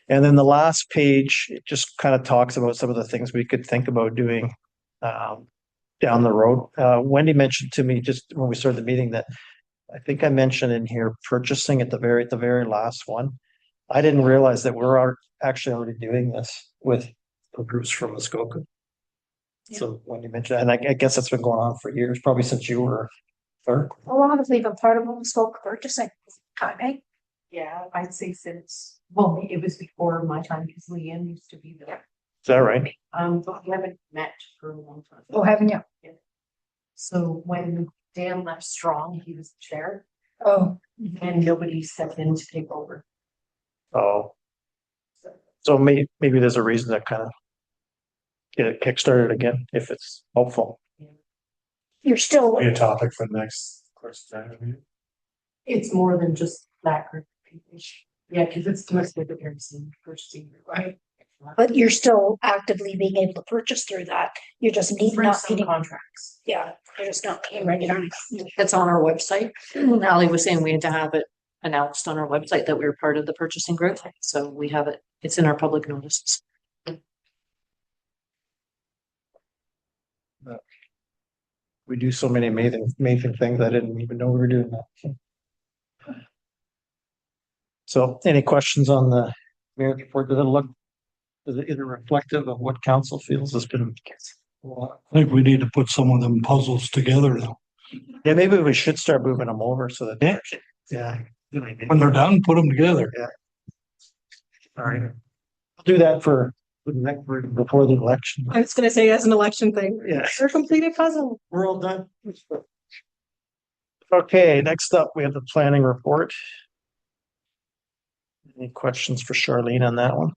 And then the last page, it just kind of talks about some of the things we could think about doing down the road. Wendy mentioned to me just when we started the meeting that I think I mentioned in here purchasing at the very last one. I didn't realize that we're actually already doing this with the groups from Muskoka. Yeah. So Wendy mentioned, and I guess that's been going on for years, probably since you were third. How long have we been part of Muskoka purchasing? Time, eh? Yeah, I'd say well, it was before my time because Leanne used to be there. Is that right? But we haven't met for a long time. Oh, haven't you? Yeah. So when Dan left Strong, he was the chair. Oh. And nobody stepped in to take over. Oh. So maybe there's a reason to kind of get it kickstarted again, if it's hopeful. You're still. Be a topic for the next course. It's more than just that group of people. Yeah, because it's mostly the purchasing group, right? But you're still actively being able to purchase through that. You're just not some contracts. Yeah, you're just not paying regularly. It's on our website. Ali was saying we had to have it announced on our website that we were part of the purchasing group. So we have it. It's in our public notices. We do so many amazing things. I didn't even know we were doing that. So any questions on the mayor's report? Is it either reflective of what council feels has been? Well, I think we need to put some of them puzzles together now. Yeah, maybe we should start moving them over so that. Yeah. When they're done, put them together. Yeah. All right. I'll do that for before the election. I was gonna say as an election thing. Yeah. They're a completed puzzle. We're all done. Okay, next up, we have the planning report. Any questions for Charlene on that one?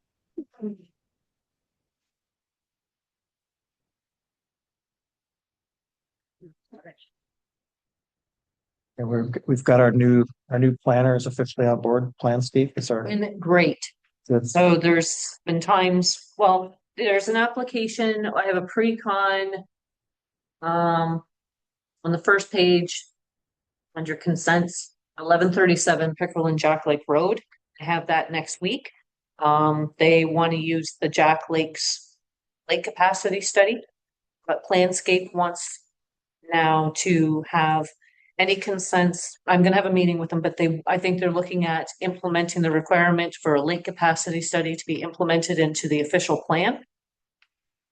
And we've got our new planner is officially on board. Planscape is our. And great. So there's been times, well, there's an application. I have a pre-con. On the first page, under consents, 1137 Pickerel and Jack Lake Road. I have that next week. They want to use the Jack Lake's lake capacity study, but Planscape wants now to have any consents. I'm gonna have a meeting with them, but I think they're looking at implementing the requirement for a lake capacity study to be implemented into the official plan.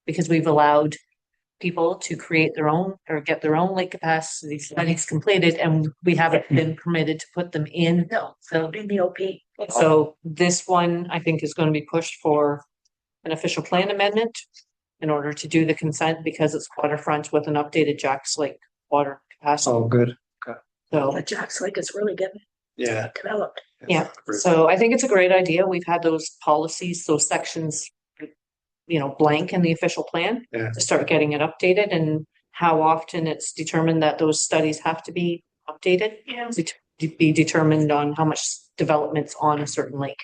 Because we've allowed people to create their own or get their own lake capacity studies completed, and we haven't been permitted to put them in. No, So in the OP. So this one, I think, is going to be pushed for an official plan amendment in order to do the consent because it's waterfront with an updated Jack's Lake water capacity. Oh, good. So, The Jack's Lake is really getting Yeah. developed. yeah, so I think it's a great idea. We've had those policies, those sections, blank in the official plan Yeah. to start getting it updated, and how often it's determined that those studies have to be updated. Yeah. To be determined on how much development's on a certain lake.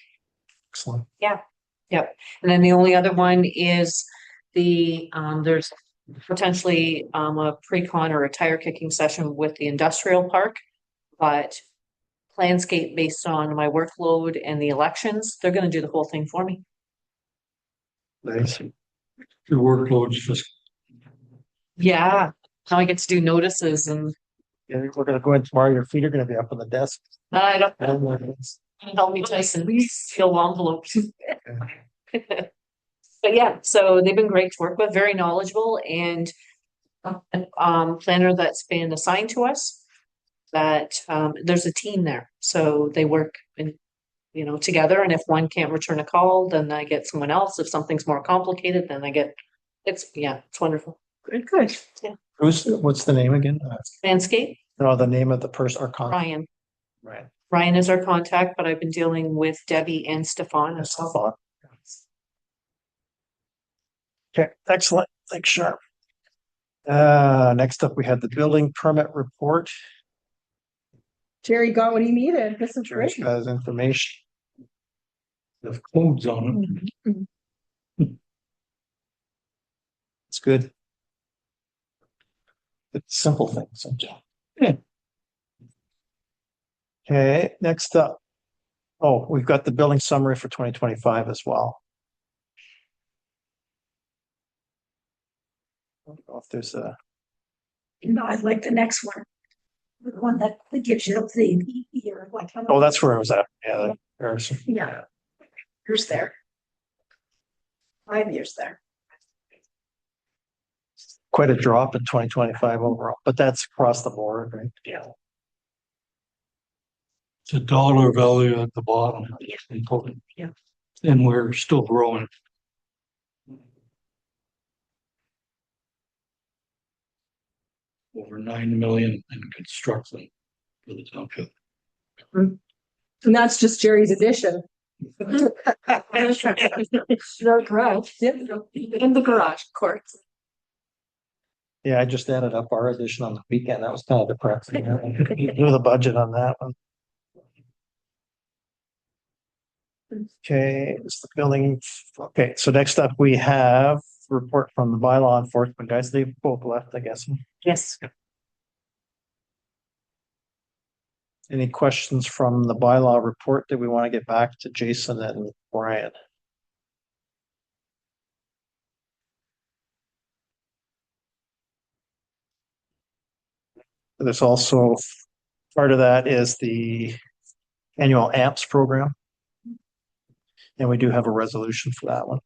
Excellent. Yep. And then the only other one is there's potentially a pre-con or a tire kicking session with the industrial park, but Planscape, based on my workload and the elections, they're gonna do the whole thing for me. Nice. Your workload's just, Yeah, now I get to do notices and Yeah, we're gonna go in tomorrow. Your feet are gonna be up on the desk. I don't And help me Tyson, seal envelopes. But yeah, so they've been great to work with, very knowledgeable, and planner that's been assigned to us, that there's a team there, so they work together, and if one can't return a call, then I get someone else. If something's more complicated, then it's wonderful. Good. Yeah. what's the name again? Landscape, No, the name of the person or contact. Ryan. Right. Ryan is our contact, but I've been dealing with Debbie and Stefan as well. Thought. Okay, excellent. Thanks, Sharp. Next up, we had the building permit report. Jerry got what he needed. This is George great. has information. the codes on it. It's good. It's simple things. Yeah. Okay, next up. Oh, we've got the building summary for 2025 as well. I don't know if there's a, No, I'd like the next one. The one that gives you the year, like. how oh, much- that's where I was at. Yeah, the comparison. Yeah. Years there. 5 years there. Quite a drop in 2025 overall, but that's across the board, right? Yeah. It's a dollar value at the bottom. Yeah. Important. Yeah. And we're still growing. Over 9 million in construction for the township. And that's just Jerry's addition. The garage. In the garage, of course. Yeah, I just added up our addition on the weekend. That was kind of depressing. Do the budget on that one. Okay, it's the building. Okay, so next up we have report from the bylaw enforcement guys. They both left, I guess. Yes. Any questions from the bylaw report that we want to get back to Jason and Brian? There's also, part of that is the annual AMPS program. And we do have a resolution for that one.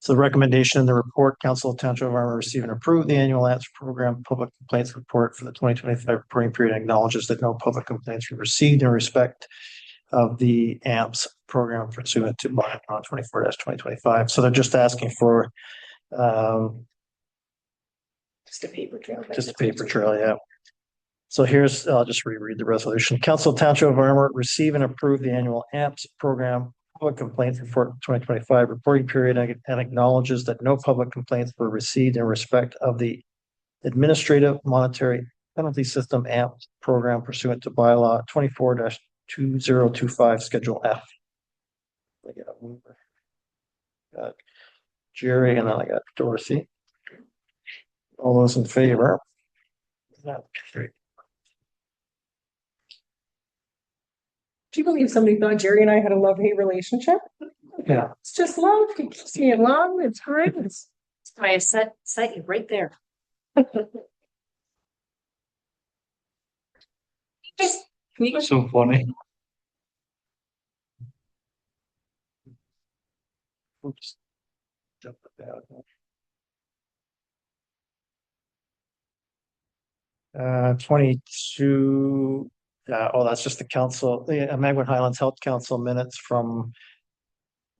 So the recommendation in the report, Council of Township of Armour receive and approve the annual AMPS program public complaints report for the 2025 reporting period, and acknowledges that no public complaints were received in respect of the AMPS program pursuant to bylaw 24-2025. So they're just asking for Just a paper trail. just a paper trail, yeah. So here's, I'll just reread the resolution. Council of Township of Armour receive and approve the annual AMPS program public complaints report 2025 reporting period, and acknowledges that no public complaints were received in respect of the administrative monetary penalty system AMPS program pursuant to bylaw 24-2025 Schedule F. I got Jerry and then I got Dorothy. All those in favor? Do you believe somebody thought Jerry and I had a love-hate relationship? Yeah. It's just love. He keeps me in love. It's great. That's why I set you right there. So funny. Oops. Jump it down. Uh, 22, that's just the council, the Magwin Highlands Health Council minutes from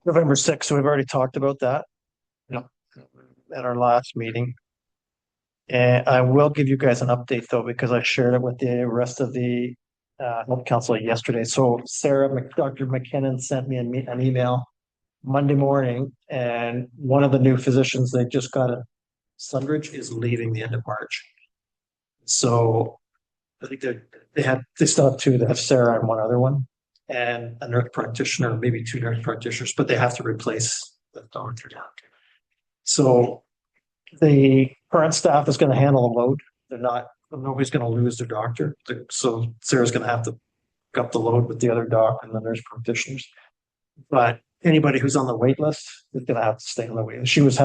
November 6th, so we've already talked about that. Yep. At our last meeting. And I will give you guys an update though, because I shared it with the rest of the health council yesterday. So Dr. McKinnon sent me an email Monday morning, and one of the new physicians they just got at Sundridge is leaving the end of March. So I think they still have two. They have Sarah and one other one, and a nurse practitioner, maybe two nurse practitioners, but they have to replace the doctor. So the current staff is going to handle the load. Nobody's going to lose their doctor. So Sarah's going to have to pick up the load with the other doc and the nurse practitioners. But anybody who's on the wait list is going to have to stay on the wait list. She was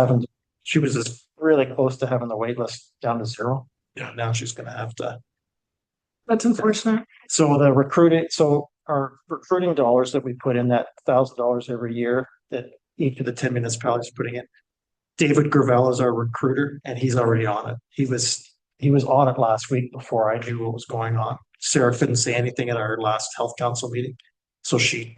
just really close to having the wait list down to zero. Yeah, now she's going to have to. That's unfortunate. So our recruiting dollars that we put in, that $1,000 every year that each of the 10 municipalities putting in. David Gravel is our recruiter, and he's already on it. He was on it last week before I knew what was going on. Sarah couldn't say anything at our last health council meeting, so she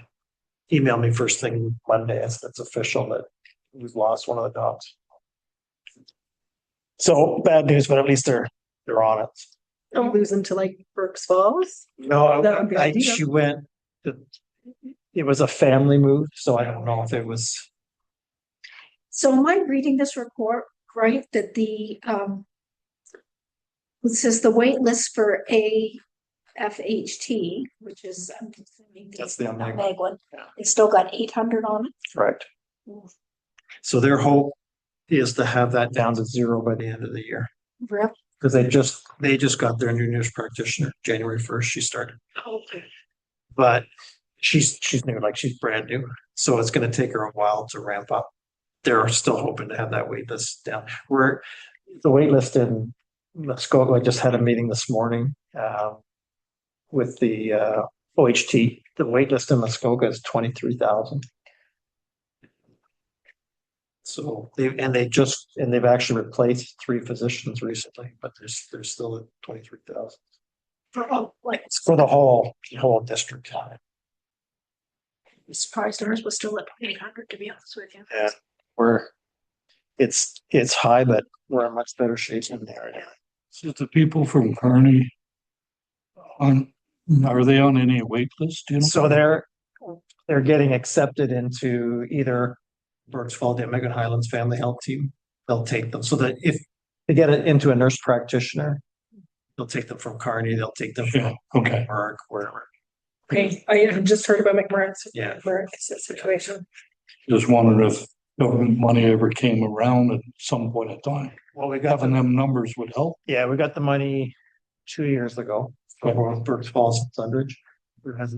emailed me first thing Monday. It's official that we've lost one of the dogs. So bad news, but at least they're on it. Don't lose them to like Berks Falls. No, That would be ideal. she went. It was a family move, so I don't know if it was. So am I reading this report right, that it says the wait list for AFHT, which is, I'm assuming That's the Magwin, it's still got 800 on it? Right. So their hope is to have that down to zero by the end of the year. Really? Because they just got their new nurse practitioner January 1st. She started. Okay. But she's new, like she's brand new. So it's going to take her a while to ramp up. They're still hoping to have that wait list down. The wait list in Muskoka, I just had a meeting this morning with the OHT. The wait list in Muskoka is 23,000. So they've actually replaced 3 physicians recently, but there's still at 23,000 for the whole district. I'm surprised ours was still at 800, to be honest with you. Yeah, it's high, but we're in much better shape in there. So the people from Kearney, are they on any wait list? Do you know? So they're getting accepted into either Berks Falls, the Megan Highlands Family Health Team. They'll take them so that if they get it into a nurse practitioner, they'll take them from Kearney. They'll take them from Mark, wherever. Okay, I just heard about McMurray's situation. Just wondering if government money ever came around at some point in time. Well, we got Having them numbers would help. Yeah, we got the money 2 years ago for both Berks Falls and Sundridge.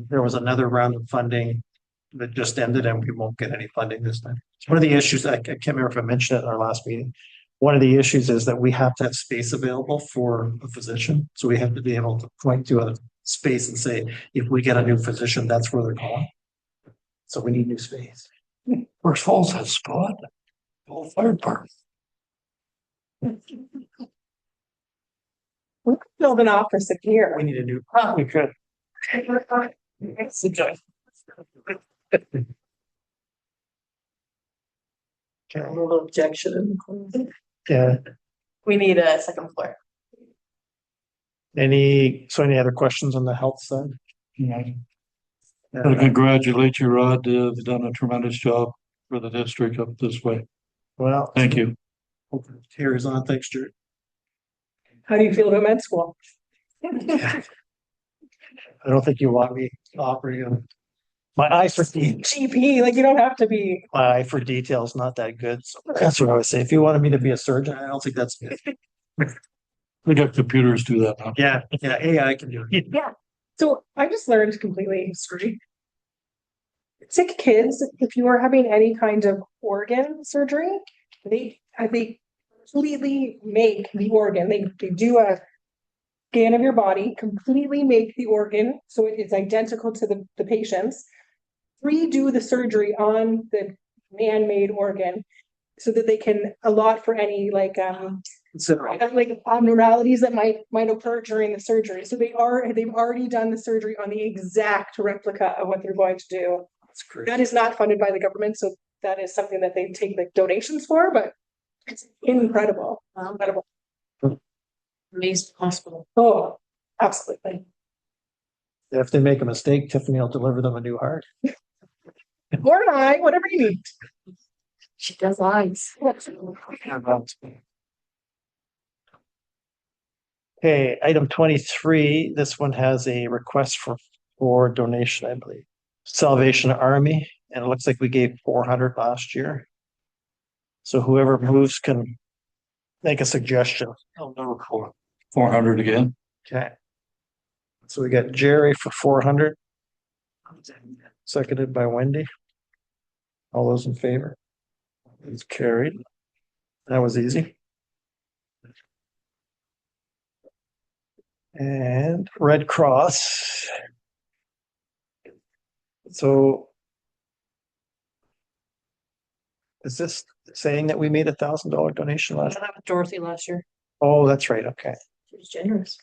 There was another round of funding that just ended, and we won't get any funding this time. One of the issues, I can't remember if I mentioned it in our last meeting. One of the issues is that we have to have space available for a physician. So we have to be able to point to a space and say, if we get a new physician, that's where they're going. So we need new space. Berks Falls has spot. Whole fire department. We could build an office here. We need a new. We could. A little objection. Yeah. We need a second floor. Any other questions on the health side? I congratulate you, Rod. You've done a tremendous job for the district up this way. Well, Thank you. Carries on. Thanks, Jared. How do you feel about med school? I don't think you want me operating. My eye for GP, like you don't have to be. My eye for detail is not that good. So that's what I would say. If you wanted me to be a surgeon, I don't think that's good. We got computers do that now. Yeah, AI can do it. Yeah. So I just learned completely history. Sick kids, if you are having any kind of organ surgery, they completely make the organ. They do a scan of your body, completely make the organ so it is identical to the patient's. Redo the surgery on the man-made organ so that they can allot for any like abnormalities that might occur during the surgery. So they've already done the surgery on the exact replica of what they're going to do. That's great. That is not funded by the government, so that is something that they take like donations for, but it's incredible. Incredible. Amazing hospital. Oh, absolutely. If they make a mistake, Tiffany will deliver them a new heart. Or whatever you need. She does eyes. Okay, item 23, this one has a request for donation, I believe. Salvation Army, and it looks like we gave 400 last year. So whoever moves can make a suggestion. I'll do it for 400 again. Okay. So we got Jerry for 400. Seconded by Wendy. All those in favor? It's carried. That was easy. And Red Cross. So is this saying that we made $1,000 donation last? That was Dorothy last year. Oh, that's right. Okay. She was generous.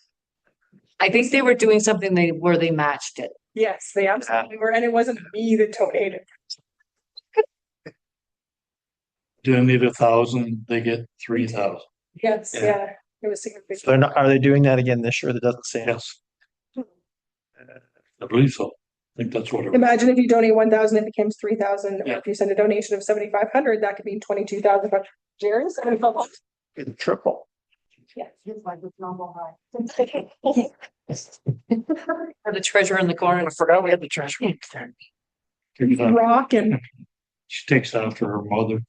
I think they were doing something where they matched it. Yes, they absolutely were, and it wasn't me that donated. Didn't need 1,000, they get 3,000. Yes, yeah, it was significant. So are they doing that again this year? That doesn't say. Yes. I believe so. I think that's what it was. Imagine if you donate 1,000, it becomes 3,000, or Yeah. if you send a donation of 7,500, that could be 22,000. But Jerry, 7,500. It's triple. Yeah, it's like it's normal high. Or the treasure in the corner. I forgot we had the treasure. Rock and She takes after her mother.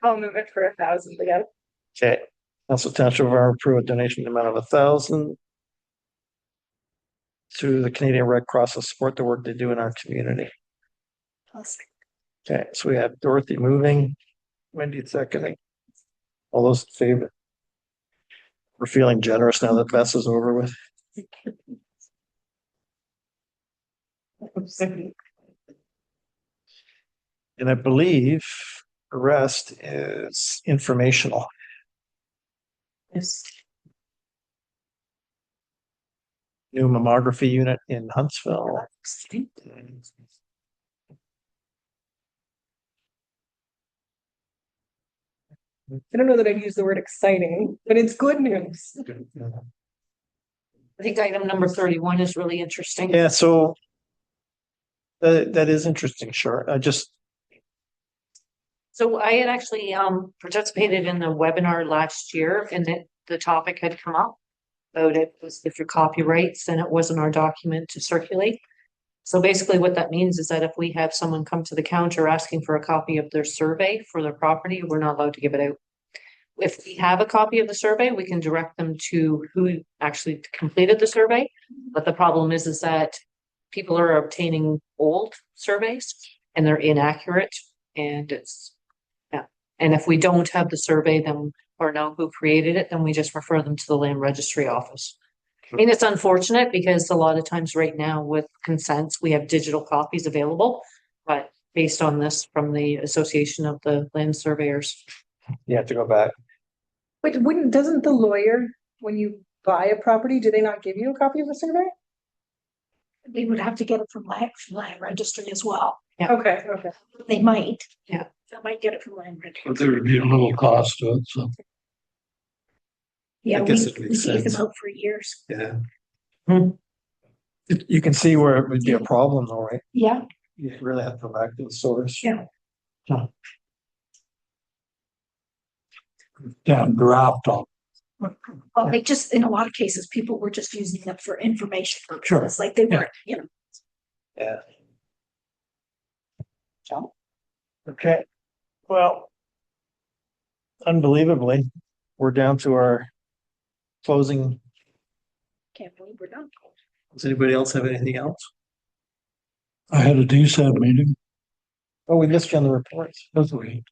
I'll move it for 1,000 again. Okay. Council Township of Armour approve a donation amount of 1,000 to the Canadian Red Cross to support the work they do in our community. Okay, so we have Dorothy moving, Wendy seconding. All those in favor? We're feeling generous now that Bess is over with. And I believe the rest is informational. Yes. New mammography unit in Huntsville. I don't know that I'd use the word exciting, but it's good news. I think item number 31 is really interesting. Yeah, so that is interesting, sure. So I had actually participated in the webinar last year, and the topic had come up about it was if your copyrights, then it wasn't our document to circulate. So basically what that means is that if we have someone come to the counter asking for a copy of their survey for their property, we're not allowed to give it out. If we have a copy of the survey, we can direct them to who actually completed the survey. But the problem is that people are obtaining old surveys and they're inaccurate, and and if we don't have the survey then or know who created it, then we just refer them to the land registry office. And it's unfortunate because a lot of times right now with consents, we have digital copies available, but based on this from the Association of the Land Surveyors. You have to go back. But doesn't the lawyer, when you buy a property, do they not give you a copy of the survey? They would have to get it from land registry as well. Yeah. Okay. They might. Yeah. They might get it from land registry. But there would be a little cost to it, so. Yeah, I guess we it makes gave sense. them out for years. Yeah. Hmm. You can see where it would be a problem though, right? Yeah, You really have to go back to the source. Yeah. Yeah, draft on. well, they just, in a lot of cases, people were just using them for information Sure. purposes, like they weren't, Yeah. Okay, well, unbelievably, we're down to our closing. can't believe we're done. Does anybody else have anything else? I had a DSAB meeting. Oh, we missed you on the reports. That's okay.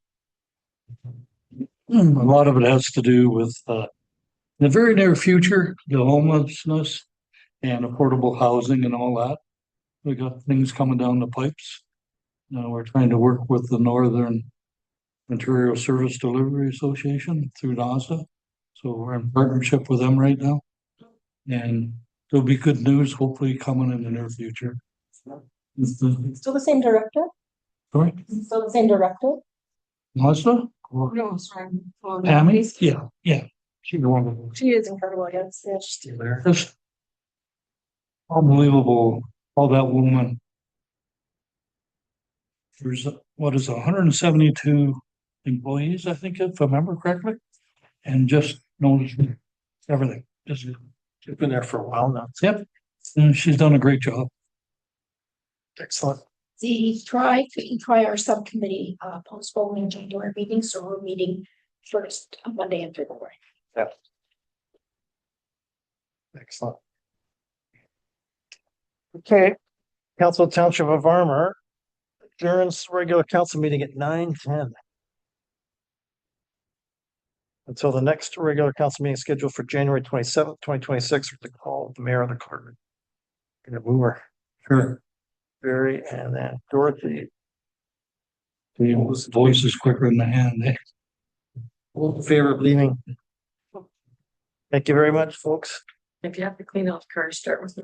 A lot of it has to do with, in the very near future, the homelessness and affordable housing and all that. We got things coming down the pipes. Now we're trying to work with the Northern Ontario Service Delivery Association through NASA. So we're in partnership with them right now. And there'll be good news hopefully coming in the near future. Still the same director? Sorry, Still the same director? NASA? Or No, sorry. Tammy? Yeah. She's wonderful. She is incredible, yes. Still there. Just unbelievable, how that woman. There's, 172 employees, I think, if I remember correctly, and just knows everything. Just, She's been there for a while now. yep, and she's done a great job. Excellent. Try our subcommittee postponing January meeting, so we're meeting first on Monday in February. Excellent. Okay, Council Township of Armour adjourns regular council meeting at 9:10. Until the next regular council meeting scheduled for January 27th, 2026, with the call of the mayor of the clerk. Gonna move her. Sure. Barry and then Dorothy. The voice is quicker than the hand. Eh? All in favor of leaving? Thank you very much, folks. If you have to clean out the car, start with the